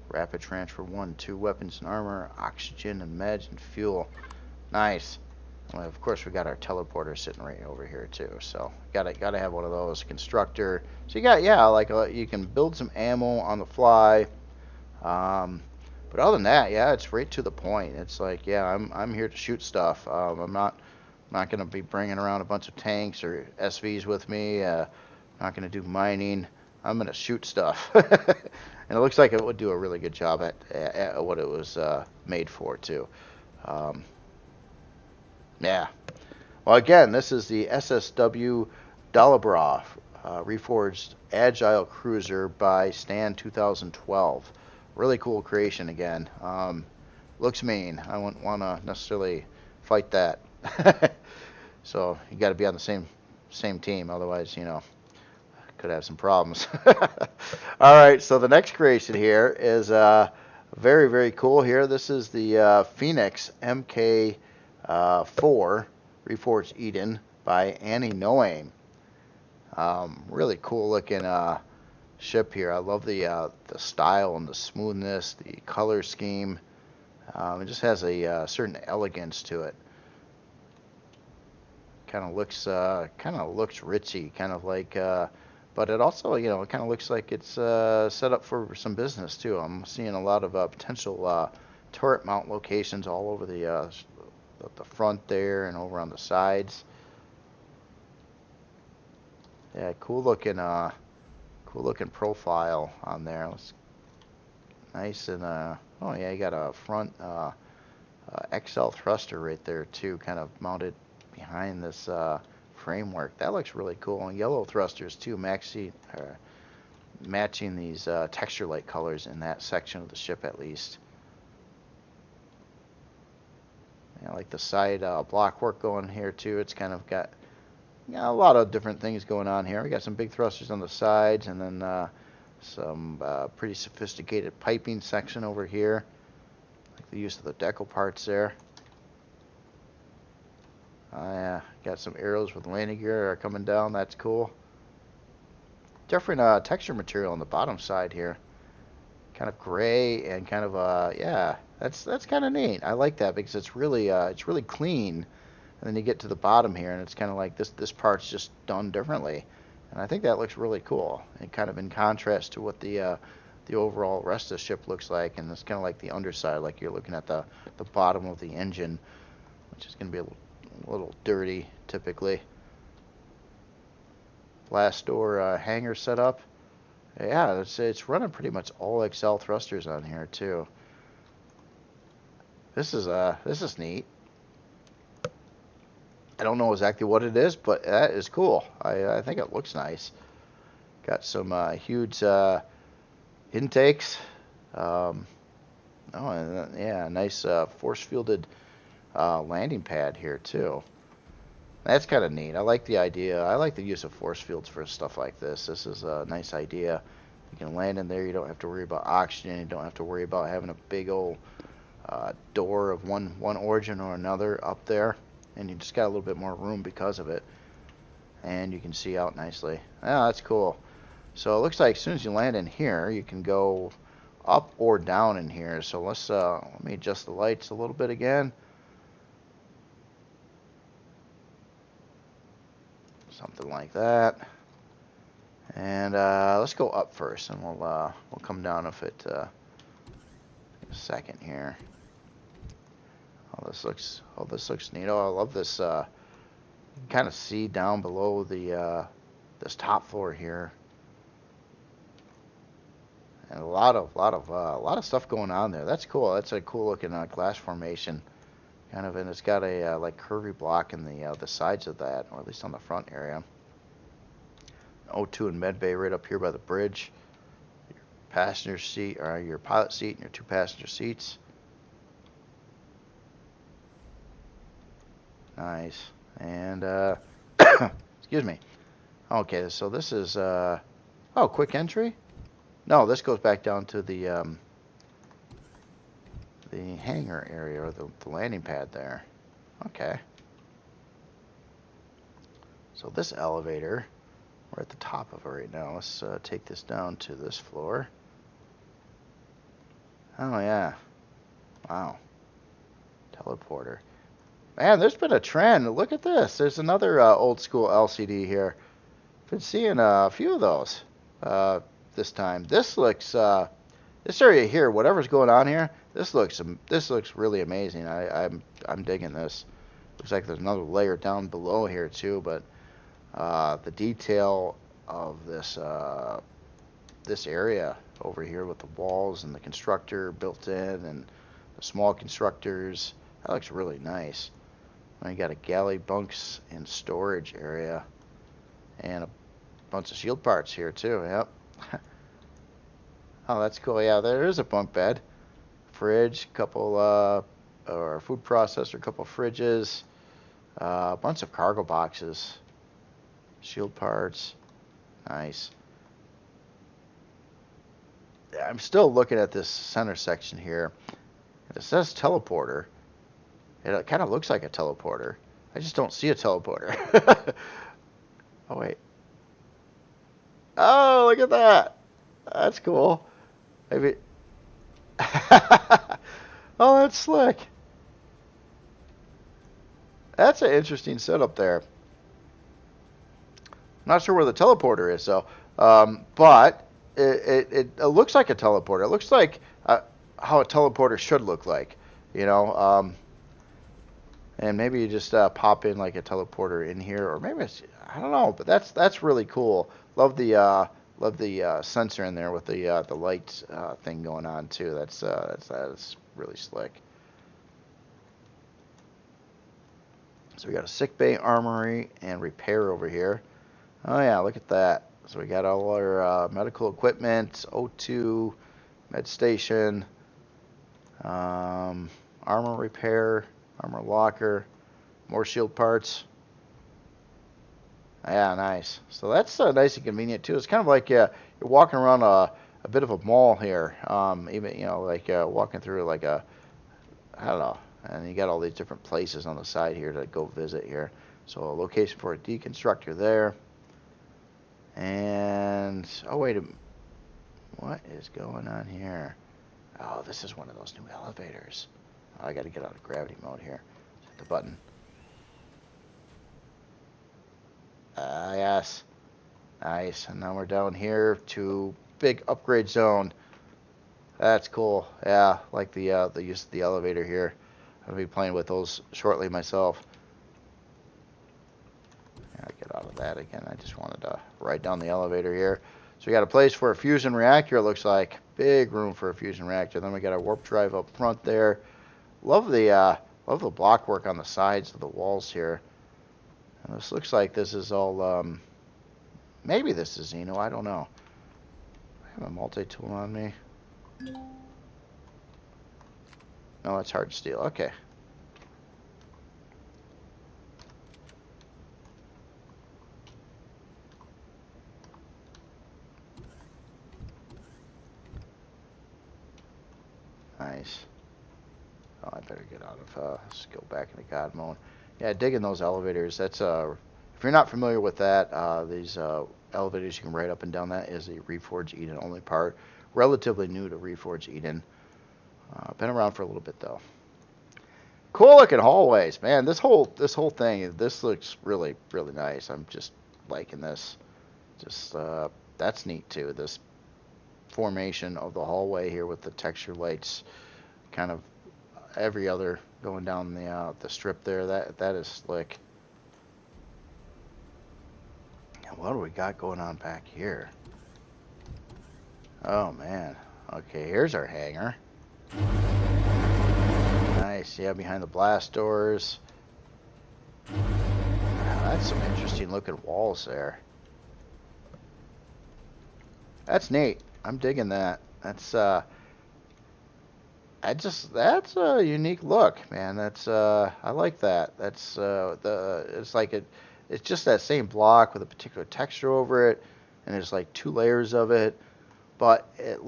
Rapid transfer 1, 2 weapons and armor, oxygen and meds and fuel. Nice. Well, of course we got our teleporter sitting right over here too. So gotta have one of those. Constructor. So you got, yeah, like you can build some ammo on the fly. But other than that, yeah, it's right to the point. It's like, yeah, I'm here to shoot stuff. I'm not going to be bringing around a bunch of tanks or SVs with me. Not going to do mining. I'm going to shoot stuff. And it looks like it would do a really good job at what it was made for, too. Yeah. Well, again, this is the SSW Bra reforged agile cruiser by Stan 2012. Really cool creation again. Looks mean. I wouldn't want to necessarily fight that. So you got to be on the same team, otherwise, you know, could have some problems. All right, so the next creation here is very, very cool here. This is the Phoenix Mk1 Reforged Eden by Annie Noaim. Really cool looking ship here. I love the style and the smoothness, the color scheme. It just has a certain elegance to it. Kind of looks ritzy, kind of like, but it also, you know, it kind of looks like it's set up for some business too. I'm seeing a lot of potential turret mount locations all over the front there and over on the sides. Yeah, cool looking profile on there. Nice and oh yeah, you got a front XL thruster right there too, kind of mounted behind this framework. That looks really cool. And yellow thrusters too, matching these texture light colors in that section of the ship at least. Yeah, I like the side block work going here too. It's kind of got, yeah, a lot of different things going on here. We got some big thrusters on the sides, and then some pretty sophisticated piping section over here. Like the use of the decal parts there. Yeah, got some arrows with landing gear coming down. That's cool. Different texture material on the bottom side here. Kind of gray and kind of yeah, that's kind of neat. I like that because it's really clean. And then you get to the bottom here, and it's kind of like this part's just done differently. And I think that looks really cool. And kind of in contrast to what the overall rest of the ship looks like. And it's kind of like the underside, like you're looking at the bottom of the engine, which is going to be a little dirty typically. Blast door hangar setup. Yeah, it's running pretty much all XL thrusters on here too. This is neat. I don't know exactly what it is, but that is cool. I think it looks nice. Got some huge intakes. Oh, and yeah, nice force fielded landing pad here too. That's kind of neat. I like the idea. I like the use of force fields for stuff like this. This is a nice idea. You can land in there. You don't have to worry about oxygen. You don't have to worry about having a big old door of one origin or another up there. And you just got a little bit more room because of it. And you can see out nicely. Yeah, that's cool. So it looks like as soon as you land in here, you can go up or down in here. So let me adjust the lights a little bit again. Something like that. And let's go up first, and we'll come down if it a second here. This looks neat. Oh, I love this. You can kind of see down below the this top floor here, and a lot of stuff going on there. That's cool. That's a cool looking glass formation, kind of, and it's got a like curvy block in the sides of that, or at least on the front area. O2 and med bay right up here by the bridge. Your passenger seat, or your pilot seat, and your 2 passenger seats. Nice. And excuse me. Okay, so this is oh, quick entry. No, this goes back down to the hangar area, or the landing pad there. Okay. So this elevator, we're at the top of it right now. Let's take this down to this floor. Oh yeah. Wow. Teleporter. Man, there's been a trend. Look at this. There's another old school LCD here. Been seeing a few of those this time. This looks this area here, whatever's going on here, this looks really amazing. I'm digging this. Looks like there's another layer down below here too, but the detail of this this area over here with the walls and the constructor built in and the small constructors, that looks really nice. And you got a galley bunks and storage area and a bunch of shield parts here too. Yep. Oh, that's cool. Yeah, there is a bunk bed, fridge, couple or food processor, couple fridges, a bunch of cargo boxes, shield parts. Nice. I'm still looking at this center section here. It says teleporter. It kind of looks like a teleporter. I just don't see a teleporter. Oh, wait. Oh, look at that. That's cool. Maybe. Oh, that's slick. That's an interesting setup there. I'm not sure where the teleporter is, though. But it looks like a teleporter. It looks like how a teleporter should look like, you know. And maybe you just pop in like a teleporter in here, or maybe it's, I don't know. But that's really cool. Love the sensor in there with the light thing going on too. That's really slick. So we got a sick bay, armory, and repair over here. Oh yeah, look at that. So we got all our medical equipment, O2, med station, armor repair, armor locker, more shield parts. Yeah, nice. So that's nice and convenient too. It's kind of like you're walking around a bit of a mall here. Even, you know, like walking through like I don't know. And you got all these different places on the side here to go visit here. So a location for a deconstructor there. And oh wait, what is going on here? Oh, this is one of those new elevators. Oh, I got to get out of gravity mode here. Hit the button. Yes. Nice. And now we're down here to big upgrade zone. That's cool. Yeah, like the use of the elevator here. I'll be playing with those shortly myself. Yeah, get out of that again. I just wanted to ride down the elevator here. So we got a place for a fusion reactor, it looks like. Big room for a fusion reactor. Then we got a warp drive up front there. Love the block work on the sides of the walls here. And this looks like this is all maybe this is Xeno, I don't know. I have a multi-tool on me. No, it's hard steel. Okay. nice. Oh, I better get out of, let's go back into God mode. Yeah, digging those elevators. That's, if you're not familiar with that, these elevators, you can ride up and down that is a Reforged Eden only part. Relatively new to Reforged Eden. Been around for a little bit though. Cool looking hallways, man. This whole thing, this looks really nice. I'm just liking this. Just that's neat too. This formation of the hallway here with the texture lights, kind of every other going down the strip there. That is slick. And what do we got going on back here? Oh man. Okay, here's our hangar. Nice, yeah, behind the blast doors. Wow, that's some interesting looking walls there. That's neat. I'm digging that. That's that's a unique look, man. That's I like that. That's it's like it's just that same block with a particular texture over it, and there's like 2 layers of it, but it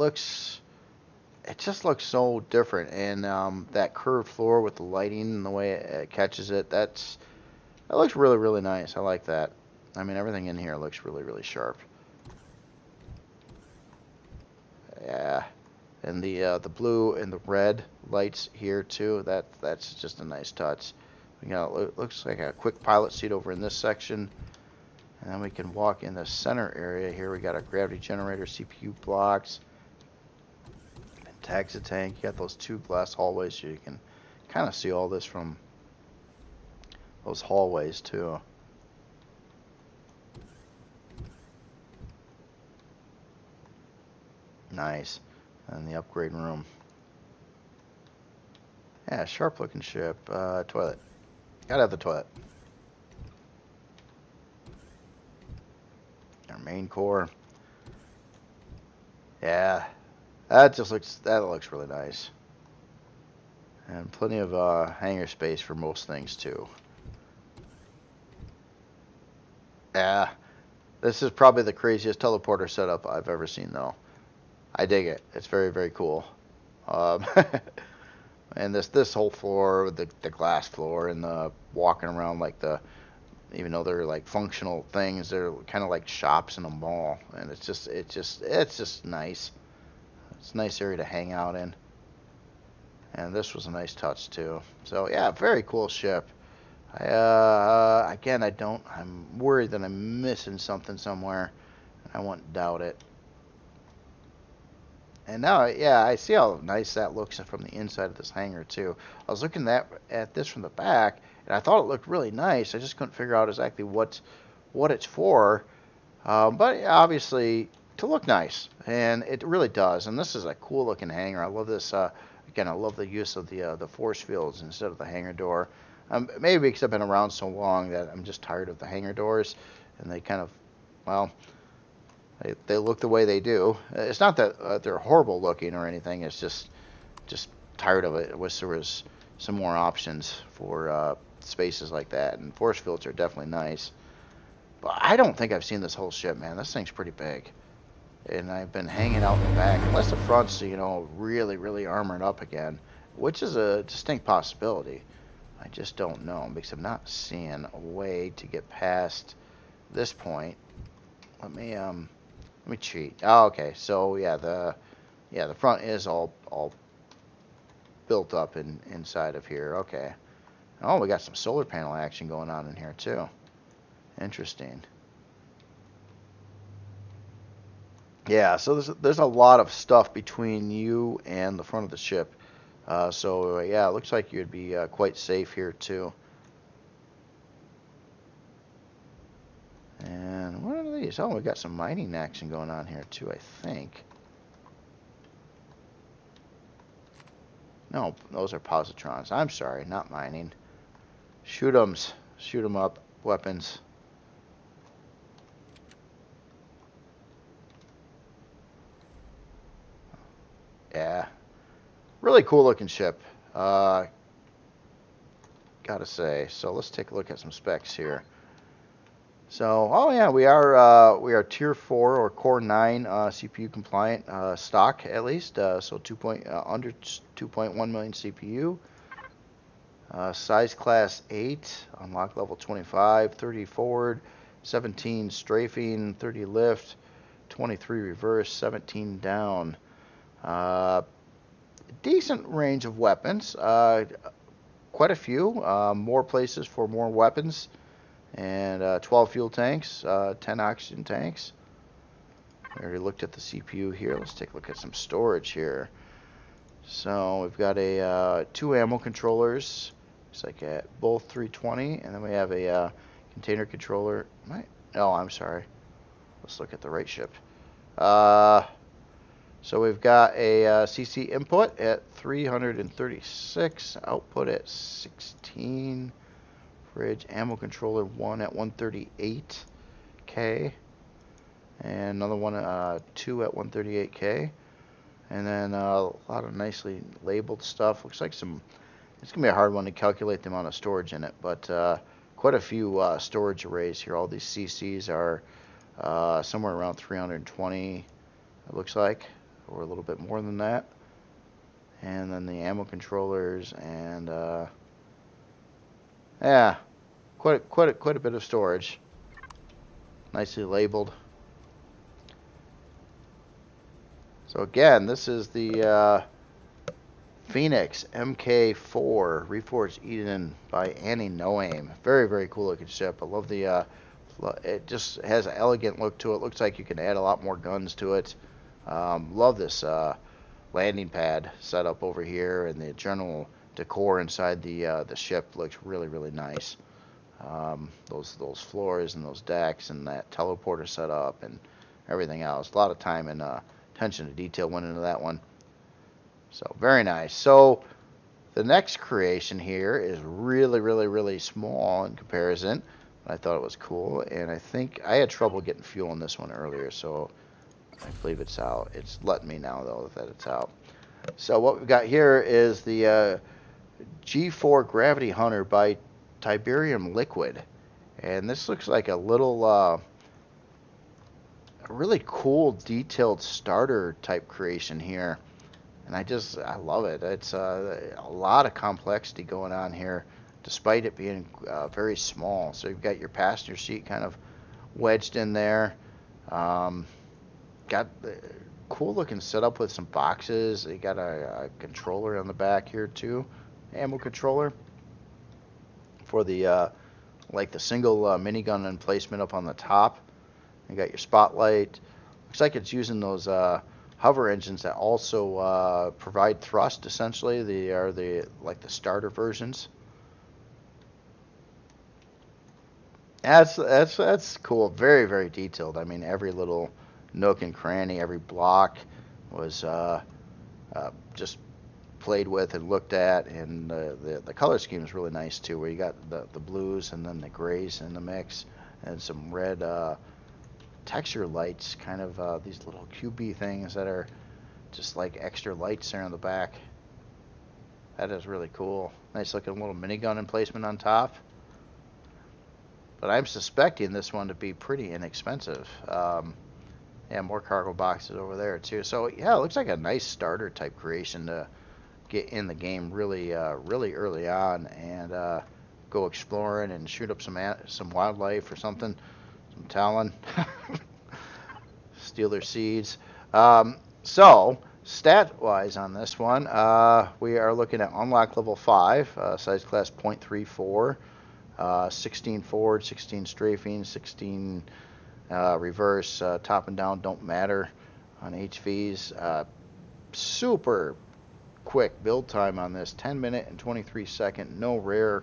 just looks so different, and that curved floor with the lighting and the way it catches it, that looks really nice. I like that. I mean, everything in here looks really sharp. Yeah, and the blue and the red lights here too. That's just a nice touch. We got looks like a quick pilot seat over in this section, and then we can walk in the center area here. We got a gravity generator, CPU blocks. Tags a tank. You got those 2 glass hallways, so you can kind of see all this from those hallways too. Nice. And the upgrade room. Yeah, sharp looking ship. Toilet. Gotta have the toilet. Our main core. Yeah. That looks really nice. And plenty of hangar space for most things too. Yeah. This is probably the craziest teleporter setup I've ever seen though. I dig it. It's very cool. And this whole floor, the glass floor, and the walking around like even though they're like functional things, they're kind of like shops in a mall, and it's just nice. It's a nice area to hang out in. And this was a nice touch too. So yeah, very cool ship. Again, I'm worried that I'm missing something somewhere. I won't doubt it. And now, yeah, I see how nice that looks from the inside of this hangar too. I was looking at this from the back, and I thought it looked really nice. I just couldn't figure out exactly what it's for. But obviously, to look nice, and it really does. And this is a cool looking hangar. I love this. Again, I love the use of the force fields instead of the hangar door. Maybe because I've been around so long that I'm just tired of the hangar doors, and they kind of, well, they look the way they do. It's not that they're horrible looking or anything. It's just tired of it. I wish there was some more options for spaces like that. And force fields are definitely nice. But I don't think I've seen this whole ship, man. This thing's pretty big. And I've been hanging out in the back. Unless the front's, really armored up again, which is a distinct possibility. I just don't know, because I'm not seeing a way to get past this point. Let me cheat. Oh, okay. So yeah, the front is all built up inside of here. Okay. Oh, we got some solar panel action going on in here too. Interesting. Yeah, so there's a lot of stuff between you and the front of the ship. So yeah, it looks like you'd be quite safe here too. And what are these? Oh, we got some mining action going on here too, I think. No, those are positrons. I'm sorry, not mining. Shoot 'em up. Weapons. Yeah. Really cool looking ship. Gotta say. So let's take a look at some specs here. So, oh yeah, we are tier 4 or core 9 CPU compliant stock at least. So under 2.1 million CPU. Size class 8, unlock level 25, 30 forward, 17 strafing, 30 lift, 23 reverse, 17 down. Decent range of weapons. Quite a few. More places for more weapons. And 12 fuel tanks, 10 oxygen tanks. We already looked at the CPU here. Let's take a look at some storage here. So we've got a 2 ammo controllers. Looks like at both 320, and then we have a container controller. Oh, I'm sorry. Let's look at the right ship. So we've got a CC input at 336, output at 16. Fridge ammo controller 1 at 138K, and another one 2 at 138K, and then a lot of nicely labeled stuff. Looks like it's gonna be a hard one to calculate the amount of storage in it, but quite a few storage arrays here. All these CCs are somewhere around 320, it looks like, or a little bit more than that. And then the ammo controllers, and yeah, quite a bit of storage. Nicely labeled. So again, this is the Phoenix Mk1 Reforged Eden by Annie Noaim. Very, very cool looking ship. I love the it just has an elegant look to it. Looks like you can add a lot more guns to it. Love this landing pad setup over here, and the general decor inside the ship looks really, really nice. Those floors and those decks and that teleporter setup and everything else. A lot of time and attention to detail went into that one. So very nice. So the next creation here is really, really, really small in comparison. I thought it was cool, and I think I had trouble getting fuel in this one earlier, so I believe it's out. It's letting me now, though, that it's out. So what we've got here is the G4 Gravity Hunter by Tiberium Liquid, and this looks like a little a really cool detailed starter type creation here, and I love it. It's a lot of complexity going on here despite it being very small. So you've got your passenger seat kind of wedged in there. Got the cool looking setup with some boxes. You got a controller on the back here too, ammo controller for the like the single minigun emplacement up on the top. You got your spotlight. Looks like it's using those hover engines that also provide thrust. Essentially, they are like the starter versions. That's cool. Very, very detailed. I mean, every little nook and cranny, every block was just played with and looked at, and the color scheme is really nice too, where you got the blues and then the grays in the mix, and some red texture lights, kind of these little QB things that are just like extra lights there on the back. That is really cool. Nice looking little minigun emplacement on top. But I'm suspecting this one to be pretty inexpensive. Yeah, more cargo boxes over there too. So yeah, it looks like a nice starter type creation to get in the game really early on, and go exploring and shoot up some wildlife or something, some talon, steal their seeds. So stat wise on this one, we are looking at unlock level 5, size class 0.34. 16 forward, 16 strafing, 16 reverse, top and down don't matter on HVs. Super quick build time on this, 10-minute and 23-second, no rare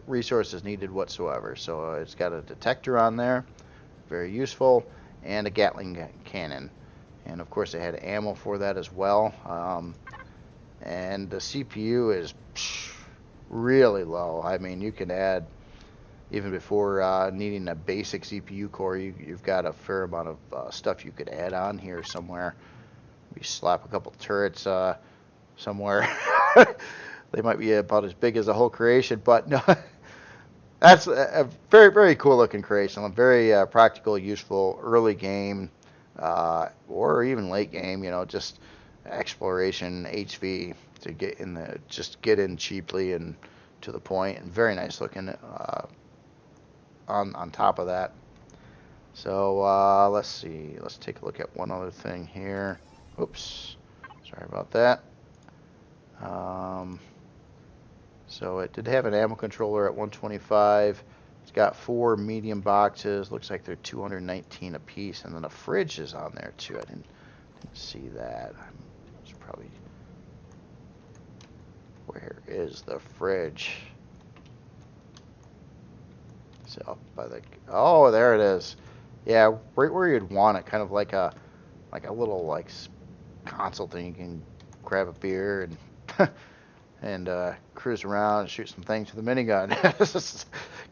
resources needed whatsoever. So it's got a detector on there, very useful, and a Gatling cannon. And of course it had ammo for that as well. And the CPU is really low. I mean, you can add, even before needing a basic CPU core, you've got a fair amount of stuff you could add on here somewhere. You slap a couple turrets somewhere. They might be about as big as the whole creation, but no, That's a very, very cool looking creation. A very practical, useful early game, or even late game. You know, just exploration HV to get in the just get in cheaply and to the point, and very nice looking on top of that. So let's see. Let's take a look at one other thing here. Oops, sorry about that. Um, so it did have an ammo controller at 125. It's got 4 medium boxes. Looks like they're 219 a piece, and then a fridge is on there too. I didn't see that. It's probably, where is the fridge? So up by the, oh, there it is. Yeah, right where you'd want it, kind of like a little like console thing. You can grab a beer and and cruise around and shoot some things with a minigun.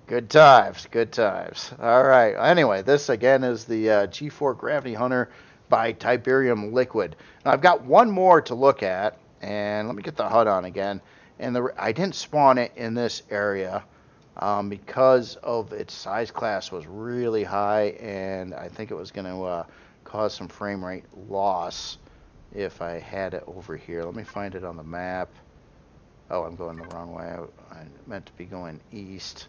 Good times, good times. All right. Anyway, this again is the G4 Gravity Hunter by Tiberium Liquid. Now I've got one more to look at, and let me get the HUD on again. And I didn't spawn it in this area because of its size class was really high, and I think it was going to cause some frame rate loss if I had it over here. Let me find it on the map. Oh, I'm going the wrong way. I meant to be going east.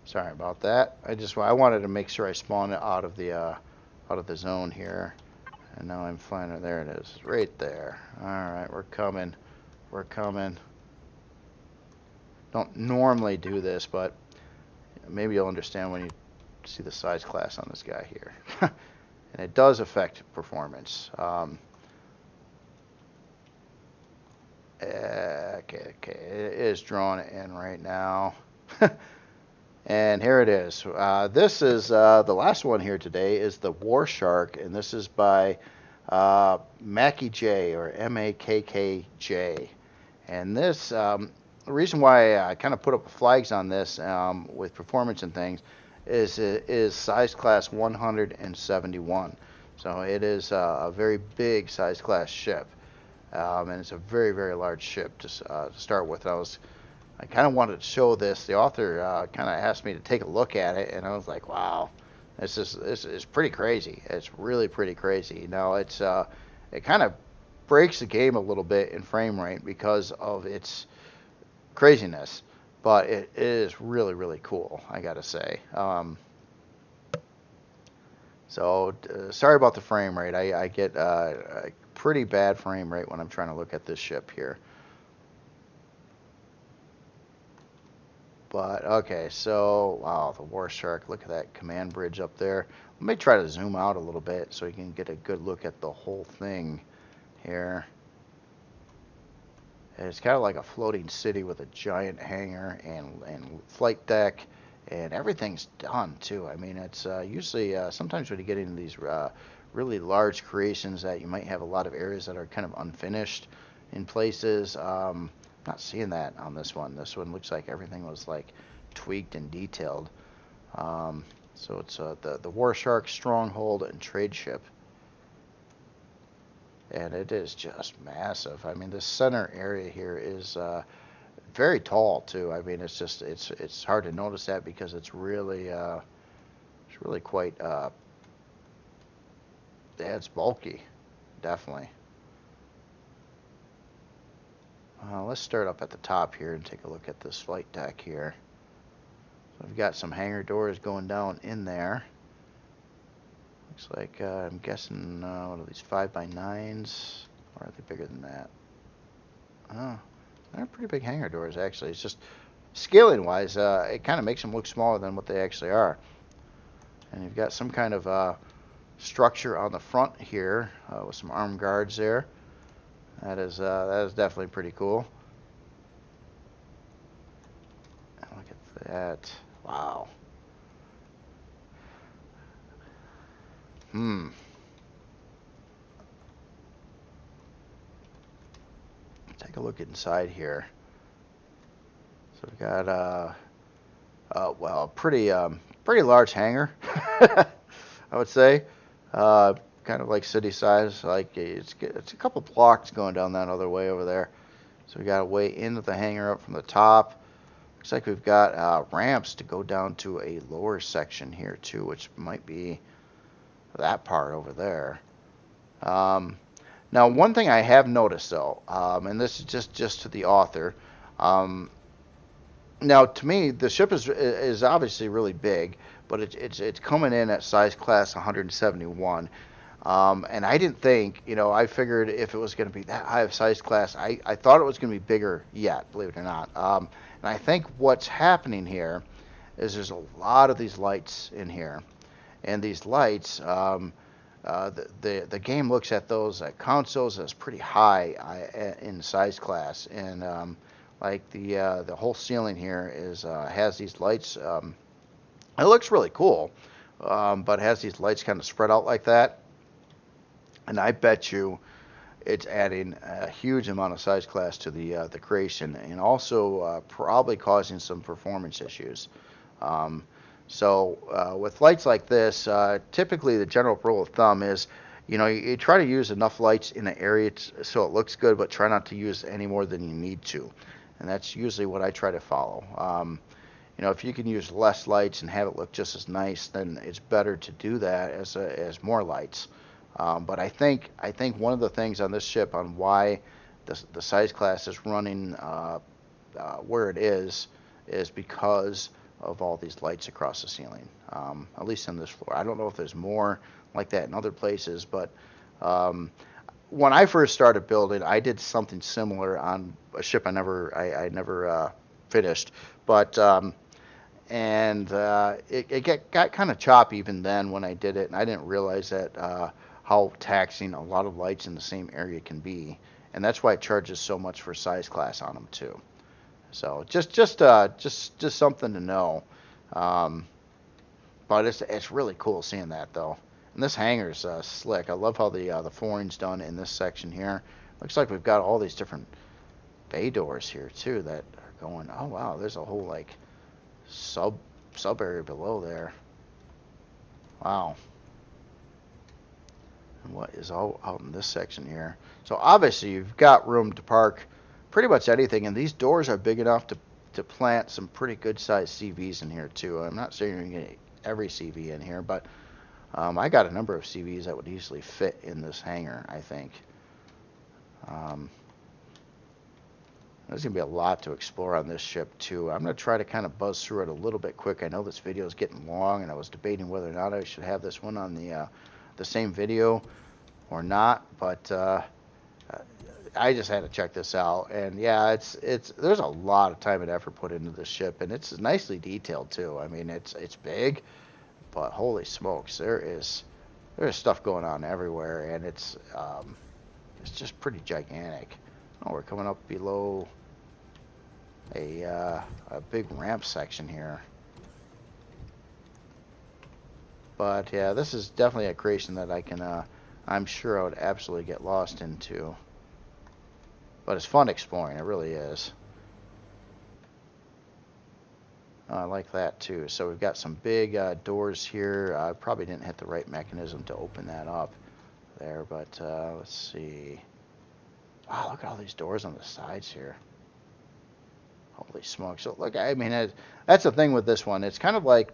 Sorry about that. I wanted to make sure I spawned it out of the zone here. And now I'm finding, there it is, right there. All right, we're coming. We're coming. Don't normally do this, but maybe you'll understand when you see the size class on this guy here. And it does affect performance. Okay, it is drawing in right now. And here it is. This is the last one here today is the War Shark, and this is by Mk1 or Makkj. And this, the reason why I kind of put up flags on this with performance and things is size class 171. So it is a very big size class ship. And it's a very, very large ship to start with. I kind of wanted to show this. The author kind of asked me to take a look at it, and I was like, wow, this is pretty crazy. It's really pretty crazy. Now, it kind of breaks the game a little bit in frame rate because of its craziness, but it is really, really cool, I got to say. So sorry about the frame rate. I get a pretty bad frame rate when I'm trying to look at this ship here. But okay, so wow, the War Shark. Look at that command bridge up there. Let me try to zoom out a little bit so you can get a good look at the whole thing here. And it's kind of like a floating city with a giant hangar and flight deck, and everything's done too. I mean, it's usually sometimes when you get into these really large creations that you might have a lot of areas that are kind of unfinished in places. Not seeing that on this one. This one looks like everything was like tweaked and detailed. So it's the War Shark Stronghold and Trade Ship. And it is just massive. I mean, the center area here is very tall too. I mean, it's just it's hard to notice that because it's really quite yeah, it's bulky, definitely. Let's start up at the top here and take a look at this flight deck here. So we've got some hangar doors going down in there. Looks like I'm guessing what are these 5x9s, or are they bigger than that? Oh, they're pretty big hangar doors actually. It's just scaling wise, it kind of makes them look smaller than what they actually are. And you've got some kind of structure on the front here with some armed guards there. That is definitely pretty cool. Look at that! Wow. Take a look inside here. So we've got well, pretty large hangar, I would say. Kind of like city size. Like it's a couple blocks going down that other way over there. So we got a way into the hangar up from the top. Looks like we've got ramps to go down to a lower section here too, which might be that part over there. Now, one thing I have noticed though, and this is just to the author. Now, to me, the ship is obviously really big, but it's coming in at size class 171. And I didn't think, I figured if it was going to be that high of size class, I thought it was going to be bigger yet, believe it or not. And I think what's happening here is there's a lot of these lights in here. And these lights, the game looks at those consoles as pretty high in size class. And like the whole ceiling here has these lights. It looks really cool, but has these lights kind of spread out like that. And I bet you it's adding a huge amount of size class to the creation, and also probably causing some performance issues. So with lights like this, typically the general rule of thumb is, you try to use enough lights in an area so it looks good, but try not to use any more than you need to. And that's usually what I try to follow. If you can use less lights and have it look just as nice, then it's better to do that as more lights. But I think one of the things on this ship on why the size class is running where it is because of all these lights across the ceiling. At least on this floor. I don't know if there's more like that in other places, but when I first started building, I did something similar on a ship I never finished, but it got kind of choppy even then when I did it, and I didn't realize that how taxing a lot of lights in the same area can be, and that's why it charges so much for size class on them too. So just something to know. But it's really cool seeing that though. And this hangar's slick. I love how the flooring's done in this section here. Looks like we've got all these different bay doors here too that are going. Oh wow, there's a whole like sub area below there. Wow. And what is all out in this section here? So obviously you've got room to park pretty much anything, and these doors are big enough to plant some pretty good sized CVs in here too. I'm not saying you're going to get every CV in here, but I got a number of CVs that would easily fit in this hangar, I think. There's going to be a lot to explore on this ship too. I'm going to try to kind of buzz through it a little bit quick. I know this video is getting long, and I was debating whether or not I should have this one on the same video or not, but I just had to check this out, and yeah, there's a lot of time and effort put into this ship, and it's nicely detailed too. I mean, it's big, but holy smokes, there's stuff going on everywhere, and it's just pretty gigantic. Oh, we're coming up below a big ramp section here. But yeah, this is definitely a creation that I'm sure I would absolutely get lost into. But it's fun exploring, it really is. I like that too. So we've got some big doors here. I probably didn't hit the right mechanism to open that up there, but let's see. Wow, look at all these doors on the sides here. Holy smokes. So look, I mean, that's the thing with this one. It's kind of like,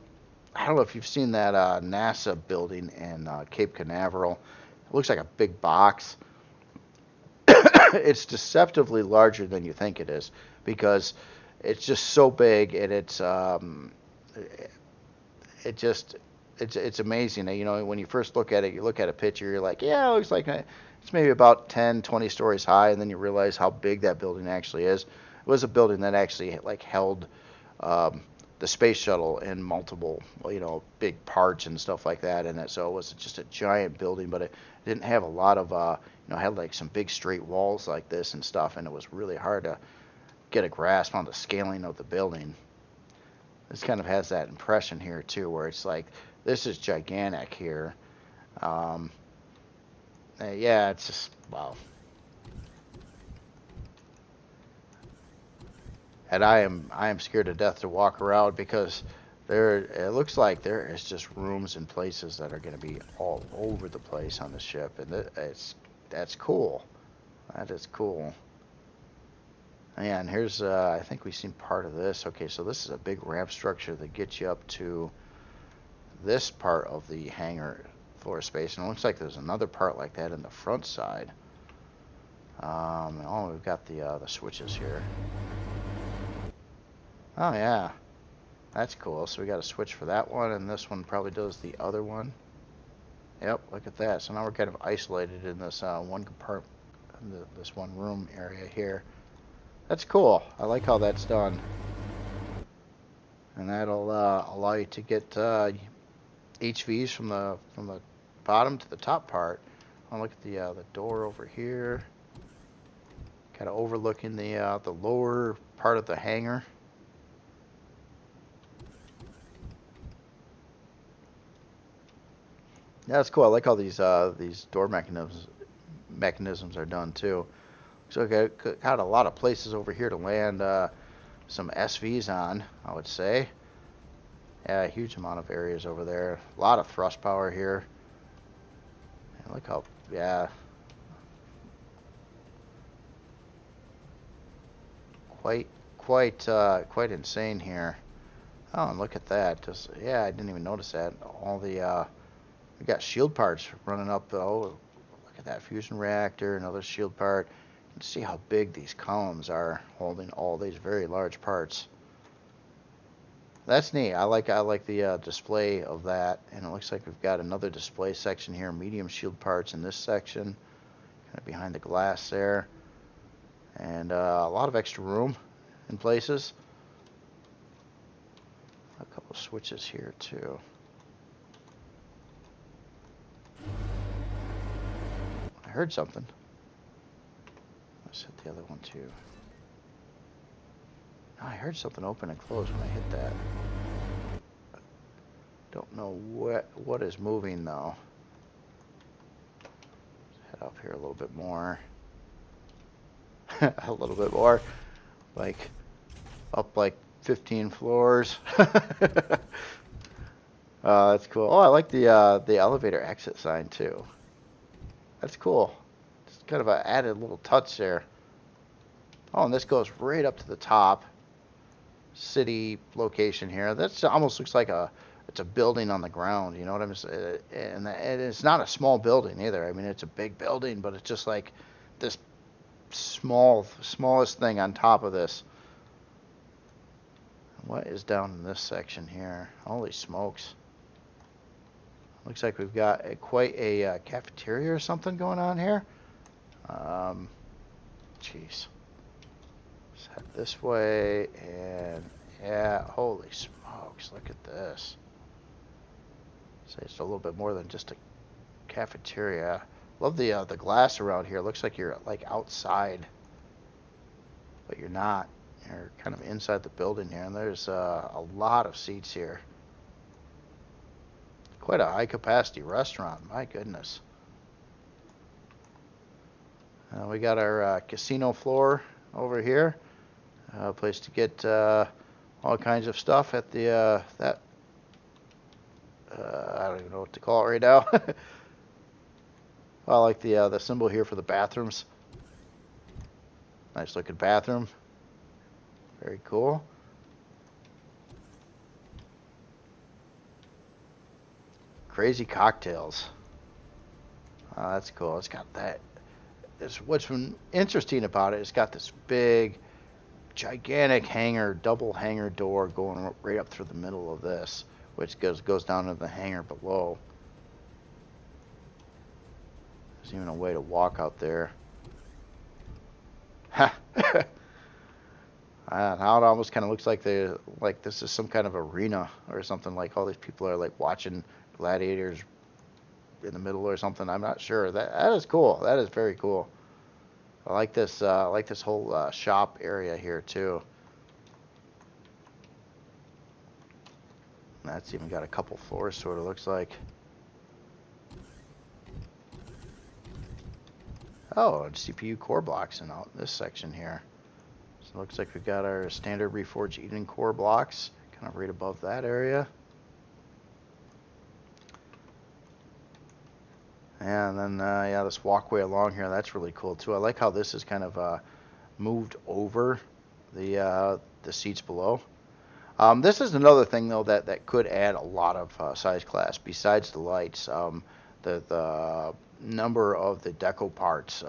I don't know if you've seen that NASA building in Cape Canaveral. It looks like a big box. It's deceptively larger than you think it is, because it's just so big, and it's amazing. When you first look at it, you look at a picture, you're like, yeah, it looks like it's maybe about 10, 20 stories high, and then you realize how big that building actually is. It was a building that actually held the space shuttle in multiple, big parts and stuff like that in it. So it was just a giant building, but it didn't have a lot of, had like some big straight walls like this and stuff, and it was really hard to get a grasp on the scaling of the building. This kind of has that impression here too, where it's like, this is gigantic here. Yeah, it's just, wow. And I am scared to death to walk around, because it looks like there is just rooms and places that are going to be all over the place on the ship, and that's cool. That is cool. Yeah, and here's, I think we've seen part of this. Okay, so this is a big ramp structure that gets you up to this part of the hangar floor space. And it looks like there's another part like that in the front side. Oh, we've got the switches here. Oh, yeah. That's cool. So we got a switch for that one, and this one probably does the other one. Yep, look at that. So now we're kind of isolated in this one compartment, this one room area here. That's cool. I like how that's done. And that'll allow you to get HVs from the bottom to the top part. I'll look at the door over here. Kind of overlooking the lower part of the hangar. Yeah, that's cool. I like how these door mechanisms are done too. So got a lot of places over here to land some SVs on, I would say. Yeah, a huge amount of areas over there. A lot of thrust power here. And look how, yeah. Quite insane here. Oh, and look at that. Just, yeah, I didn't even notice that. All the, we got shield parts running up. Oh, look at that fusion reactor, another shield part. You can see how big these columns are, holding all these very large parts. That's neat. I like the display of that, and it looks like we've got another display section here. Medium shield parts in this section, kind of behind the glass there, and a lot of extra room in places. A couple switches here too. I heard something. Let's hit the other one too. Oh, I heard something open and close when I hit that. Don't know what is moving though. Let's head up here a little bit more. A little bit more. Like up like 15 floors. That's cool. Oh, I like the elevator exit sign too. That's cool. Just kind of an added little touch there. Oh, and this goes right up to the top. City location here. That almost looks like it's a building on the ground. You know what I'm saying? And it's not a small building either. I mean, it's a big building, but it's just like this smallest thing on top of this. What is down in this section here? Holy smokes. Looks like we've got quite a cafeteria or something going on here. Jeez. Let's head this way, and yeah, holy smokes, look at this. So it's a little bit more than just a cafeteria. Love the glass around here. Looks like you're like outside, but you're not. You're kind of inside the building here, and there's a lot of seats here. Quite a high capacity restaurant, my goodness. We got our casino floor over here. A place to get all kinds of stuff at the I don't even know what to call it right now. I like the symbol here for the bathrooms. Nice looking bathroom. Very cool. Crazy cocktails. That's cool. It's got that. What's been interesting about it, it's got this big, gigantic hangar, double hangar door going right up through the middle of this, which goes down to the hangar below. There's even a way to walk out there. Now it almost kind of looks like this is some kind of arena or something. Like all these people are like watching gladiators in the middle or something. I'm not sure. That is cool. That is very cool. I like this. I like this whole shop area here too. That's even got a couple floors, sort of looks like. Oh, CPU core blocks in this section here. So it looks like we've got our standard Reforged Eden core blocks, kind of right above that area. And then, yeah, this walkway along here, that's really cool too. I like how this is kind of moved over the seats below. This is another thing though that could add a lot of size class besides the lights. The number of the deco parts,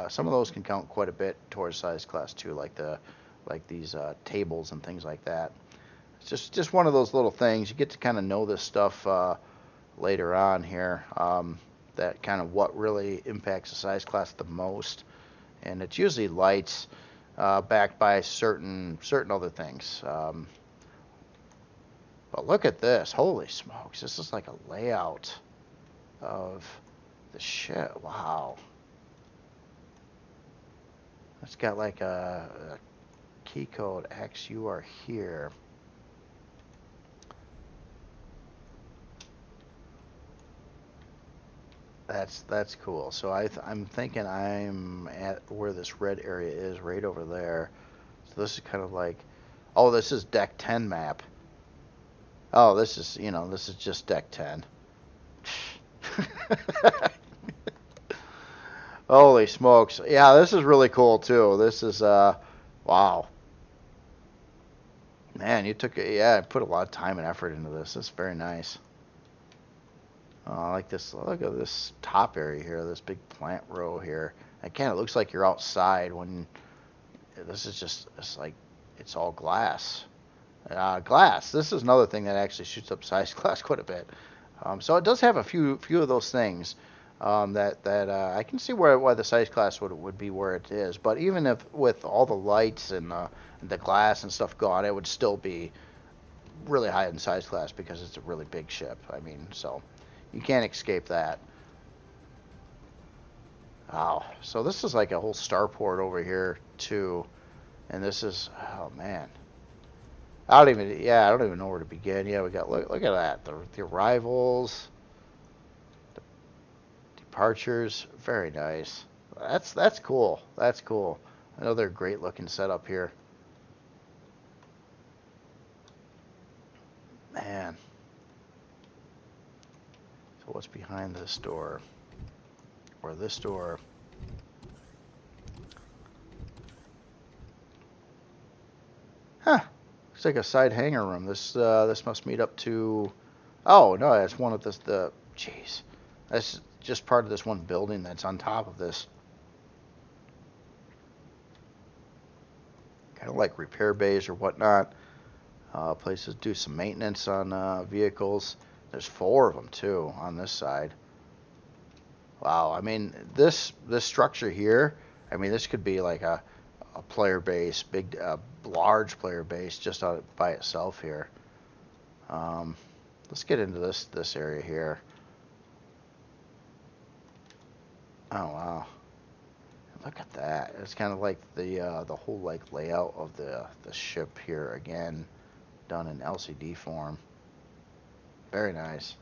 some of those can count quite a bit towards size class too, like these tables and things like that. It's just one of those little things. You get to kind of know this stuff later on here. That kind of what really impacts the size class the most, and it's usually lights backed by certain other things. But look at this! Holy smokes! This is like a layout of the ship. Wow. It's got like a key code X. You are here. That's cool. So I'm thinking I'm at where this red area is, right over there. So this is kind of like, oh, this is deck 10 map. Oh, this is this is just deck 10. Holy smokes! Yeah, this is really cool too. This is wow. Man, you put a lot of time and effort into this. It's very nice. I like this. Look at this top area here, this big plant row here. Again, it looks like you're outside when this is it's like it's all glass. Glass. This is another thing that actually shoots up size class quite a bit. So it does have a few of those things that I can see why the size class would be where it is. But even if with all the lights and the glass and stuff gone, it would still be really high in size class because it's a really big ship. I mean, so. You can't escape that. Wow. So this is like a whole starport over here too, and this is, oh man. I don't even know where to begin. Yeah, we got look at that. The arrivals, the departures, very nice. That's cool. That's cool. Another great looking setup here. Man. So what's behind this door? Or this door? Huh. Looks like a side hangar room. This must meet up to. Oh no, that's one of the. Jeez, that's just part of this one building that's on top of this. Kind of like repair bays or whatnot. Places to do some maintenance on vehicles. There's 4 of them too on this side. Wow, I mean this structure here. I mean this could be like a player base, big, large player base just by itself here. Let's get into this area here. Oh wow, look at that! It's kind of like the whole like layout of the ship here again, done in LCD form. Very nice.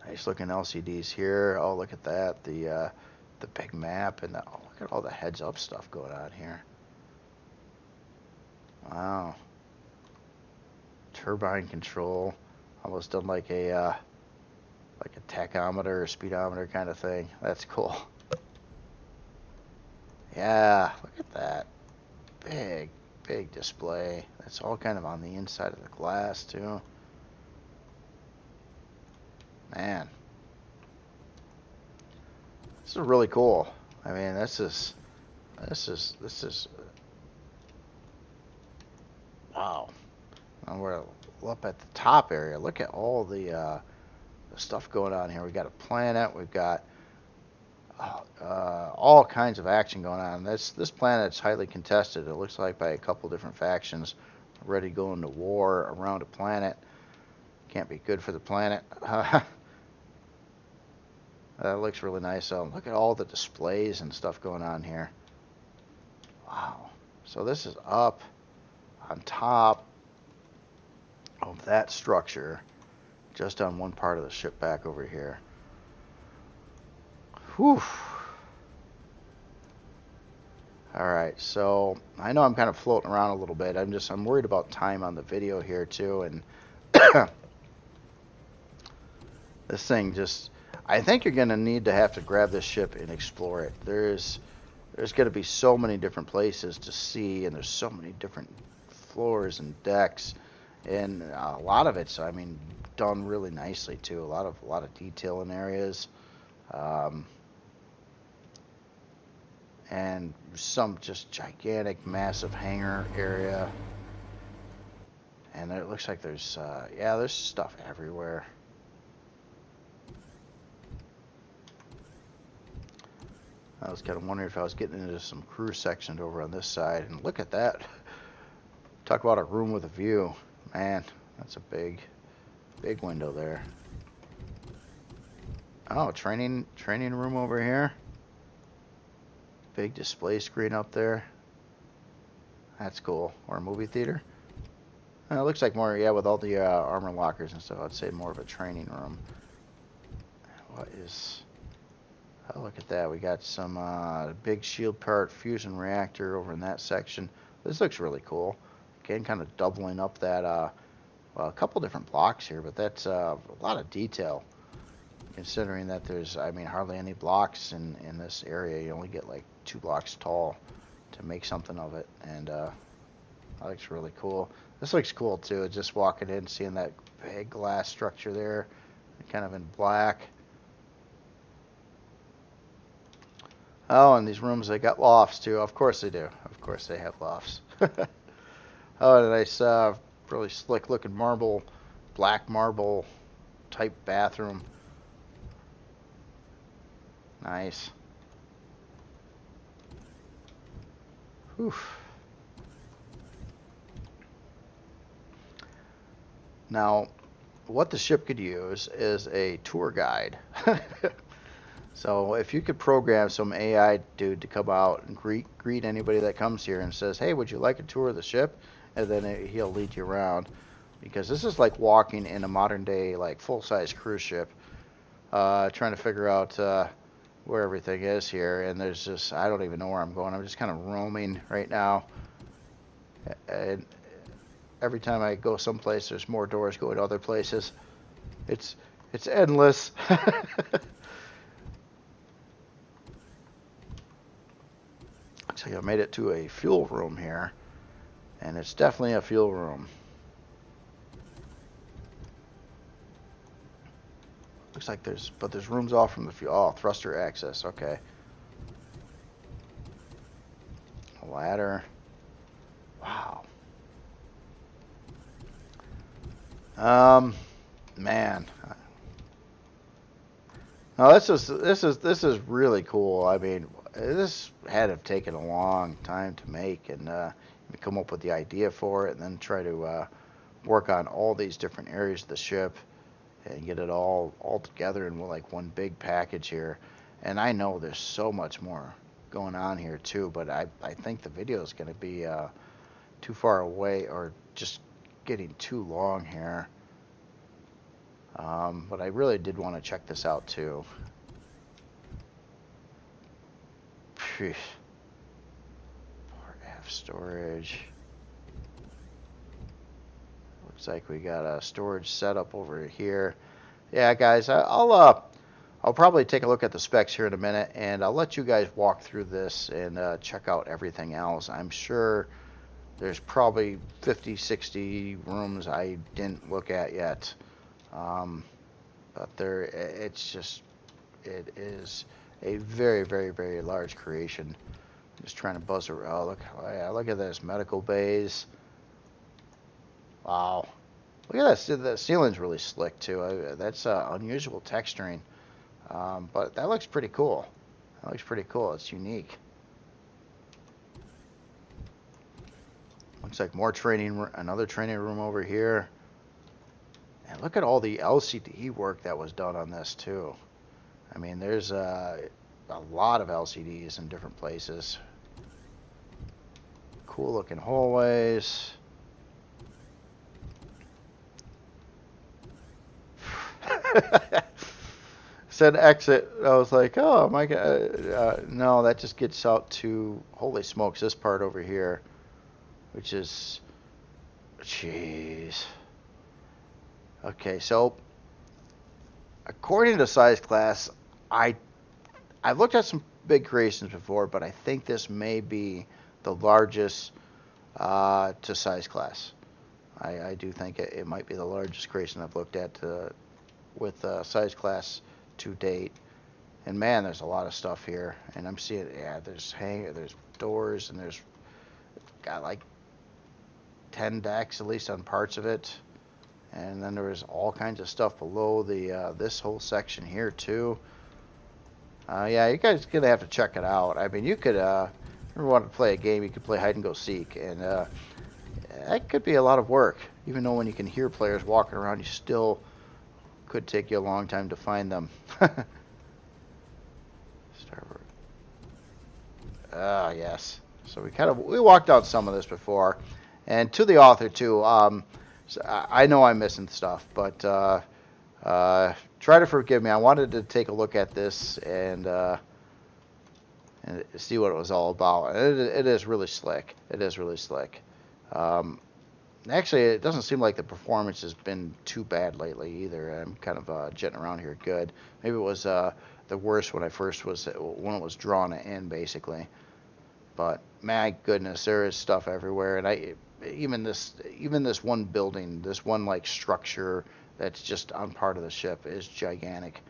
Nice looking LCDs here. Oh, look at that. The big map and oh, look at all the heads up stuff going on here. Wow. Turbine control. Almost done like a tachometer or speedometer kind of thing. That's cool. Yeah, look at that. Big display. That's all kind of on the inside of the glass too. Man, this is really cool. I mean, this is wow. And we're up at the top area. Look at all the stuff going on here. We got a planet. We've got all kinds of action going on. This planet's highly contested. It looks like by a couple different factions ready to go into war around a planet. Can't be good for the planet. That looks really nice. So look at all the displays and stuff going on here. Wow. So this is up on top of that structure, just on one part of the ship back over here. Whew. Alright, so I know I'm kind of floating around a little bit. I'm worried about time on the video here too, and this thing just, I think you're going to have to grab this ship and explore it. There's there's going to be so many different places to see, and there's so many different floors and decks, and a lot of it's, I mean, done really nicely too. A lot of detail in areas, and some just gigantic, massive hangar area. And it looks like there's, yeah, there's stuff everywhere. I was kind of wondering if I was getting into some crew section over on this side. And look at that. Talk about a room with a view. Man, that's a big window there. Oh, training room over here. Big display screen up there. That's cool. Or a movie theater. It looks like more, yeah, with all the armor lockers and stuff, I'd say more of a training room. What is... Oh, look at that. We got some big shield part fusion reactor over in that section. This looks really cool. Again, kind of doubling up that, well, a couple different blocks here, but that's a lot of detail. Considering that there's, I mean, hardly any blocks in this area. You only get like 2 blocks tall to make something of it. And that looks really cool. This looks cool too, just walking in, seeing that big glass structure there, kind of in black. Oh, and these rooms, they got lofts too. Of course they do. Of course they have lofts. Oh, and a nice, really slick looking marble, black marble type bathroom. Nice. Whew. Now, what the ship could use is a tour guide. So if you could program some AI dude to come out and greet anybody that comes here and says, hey, would you like a tour of the ship? And then he'll lead you around. Because this is like walking in a modern day, like full-size cruise ship, trying to figure out where everything is here. And there's just, I don't even know where I'm going. I'm just kind of roaming right now. And every time I go someplace, there's more doors going to other places. It's endless. Looks like I made it to a fuel room here, and it's definitely a fuel room. Looks like there's rooms off from the fuel. Oh, thruster access. Okay. A ladder. Wow. Man. No, this is really cool. I mean, this had to have taken a long time to make, and come up with the idea for it, and then try to work on all these different areas of the ship and get it all together in like one big package here. And I know there's so much more going on here too, but I think the video is going to be too far away or just getting too long here. But I really did want to check this out too. Phew. Port F storage. Looks like we got a storage setup over here. Yeah, guys, I'll probably take a look at the specs here in a minute, and I'll let you guys walk through this and check out everything else. I'm sure there's probably 50, 60 rooms I didn't look at yet. But it is a very, very, very large creation. I'm just trying to buzz around. Oh, look, oh, yeah, look at this, medical bays. Wow, look at that. The ceiling's really slick too. That's unusual texturing, but that looks pretty cool. That looks pretty cool. It's unique. Looks like more another training room over here. And look at all the LCD work that was done on this too. I mean, there's a lot of LCDs in different places. Cool looking hallways. Said exit. I was like, oh my god. No, that just gets out to, holy smokes, this part over here, which is, jeez. Okay, so according to size class, I looked at some big creations before, but I think this may be the largest to size class. I do think it might be the largest creation I've looked at with size class to date. And man, there's a lot of stuff here. And I'm seeing, yeah, there's doors, and there's got like 10 decks at least on parts of it. And then there was all kinds of stuff below the this whole section here too. Yeah, you guys are gonna have to check it out. I mean, you could, if you want to play a game, you could play hide and go seek, and that could be a lot of work. Even though when you can hear players walking around, you still could take you a long time to find them. Starboard. Ah, yes. So we walked out some of this before, and to the author too. So I know I'm missing stuff, but try to forgive me. I wanted to take a look at this and see what it was all about. It is really slick. It is really slick. Actually, it doesn't seem like the performance has been too bad lately either. I'm kind of jetting around here good. Maybe it was the worst when it was drawn in, basically. But my goodness, there is stuff everywhere, and even this one building, this one like structure that's just on part of the ship is gigantic.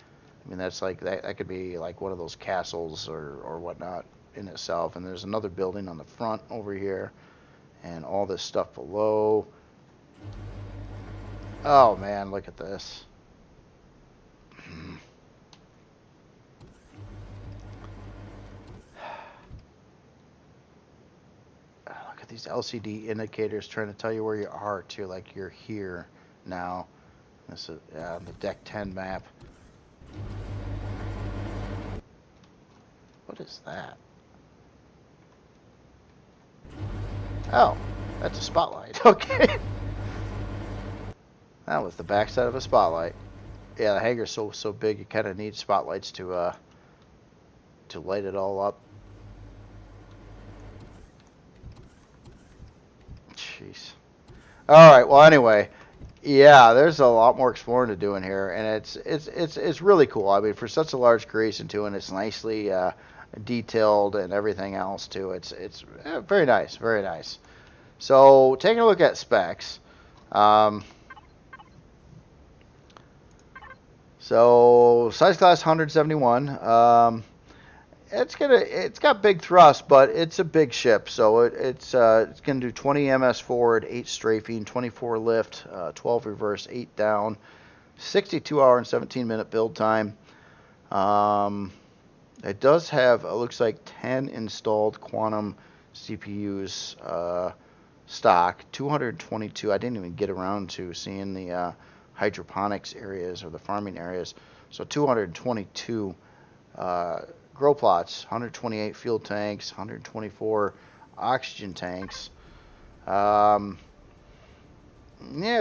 I mean, that's like that could be like one of those castles or whatnot in itself. And there's another building on the front over here, and all this stuff below. Oh man, look at this. Look at these LCD indicators trying to tell you where you are too, like you're here now. This is the Deck 10 map. What is that? Oh, that's a spotlight. Okay. That was the backside of a spotlight. Yeah, the hangar's so big, you kind of need spotlights to light it all up. Jeez. All right. Well, anyway, yeah, there's a lot more exploring to do in here, and it's really cool. I mean, for such a large creation too, and it's nicely detailed and everything else too. It's very nice, very nice. So taking a look at specs. So size class 171. It's got big thrust, but it's a big ship. So it's gonna do 20 ms forward, 8 strafing, 24 lift, 12 reverse, 8 down, 62 hour and 17-minute build time. It does have, it looks like 10 installed quantum CPUs stock, 222. I didn't even get around to seeing the hydroponics areas or the farming areas. So 222 grow plots, 128 fuel tanks, 124 oxygen tanks. Yeah,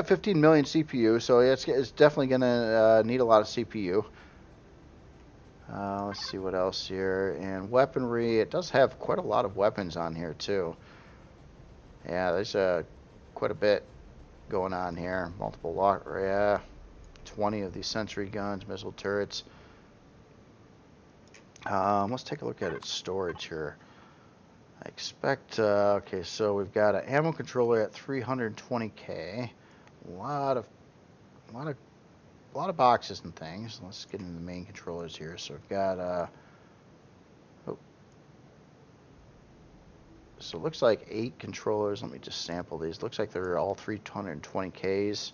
15 million CPU, so it's definitely going to need a lot of CPU. Let's see what else here. And weaponry, it does have quite a lot of weapons on here too. Yeah, there's quite a bit going on here. Multiple lock, yeah, 20 of these sentry guns, missile turrets. Let's take a look at its storage here. I expect, okay, so we've got an ammo controller at 320K. A lot of boxes and things. Let's get into the main controllers here. So we've got, so it looks like 8 controllers. Let me just sample these. Looks like they're all 320Ks.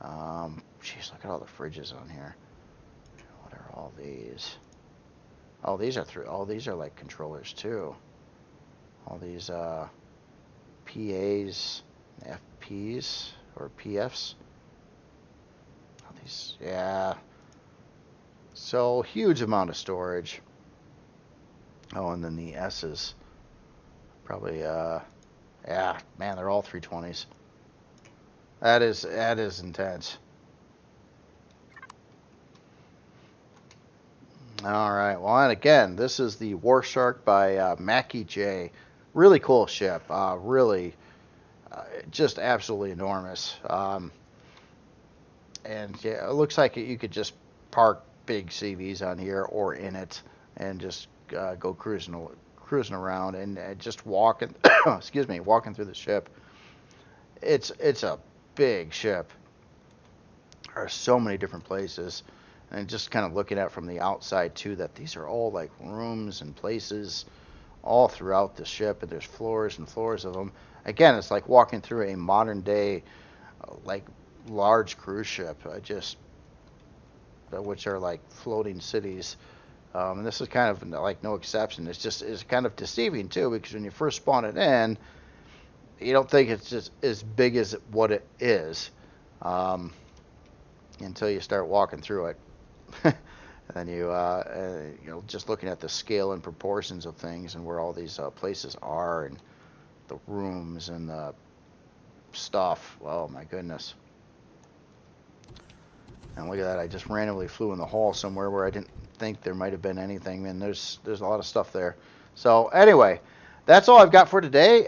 Jeez, look at all the fridges on here. What are all these? Oh, these are like controllers too. All these PAs, FPs or PFs. All these, yeah. So huge amount of storage. Oh, and then the S's. Probably, yeah, man, they're all 320s. That is intense. All right, well, and again, this is the War Shark by Mackie J. Really cool ship. Really, just absolutely enormous. And yeah, it looks like you could just park big CVs on here or in it. and just go cruising around and just walking. Excuse me, walking through the ship. It's a big ship. There are so many different places, and just kind of looking at it from the outside too, that these are all like rooms and places all throughout the ship, and there's floors and floors of them. Again, it's like walking through a modern day like large cruise ship, just which are like floating cities. And this is kind of like no exception. It's kind of deceiving too, because when you first spawn it in, you don't think it's just as big as what it is, until you start walking through it. And just looking at the scale and proportions of things and where all these places are, and the rooms and the stuff. Oh my goodness. And look at that, I just randomly flew in the hall somewhere where I didn't think there might have been anything, and there's a lot of stuff there. So anyway, that's all I've got for today.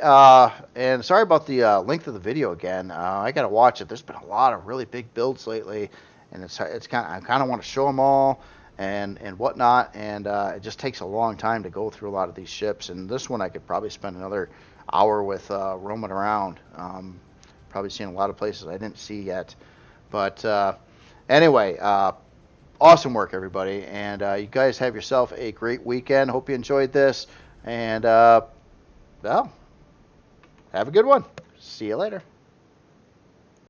And sorry about the length of the video again. I gotta watch it. There's been a lot of really big builds lately, and I kind of want to show them all and whatnot, and it just takes a long time to go through a lot of these ships. And this one I could probably spend another hour with roaming around, probably seeing a lot of places I didn't see yet. But anyway, awesome work, everybody, and you guys have yourself a great weekend. Hope you enjoyed this, and well, have a good one. See you later.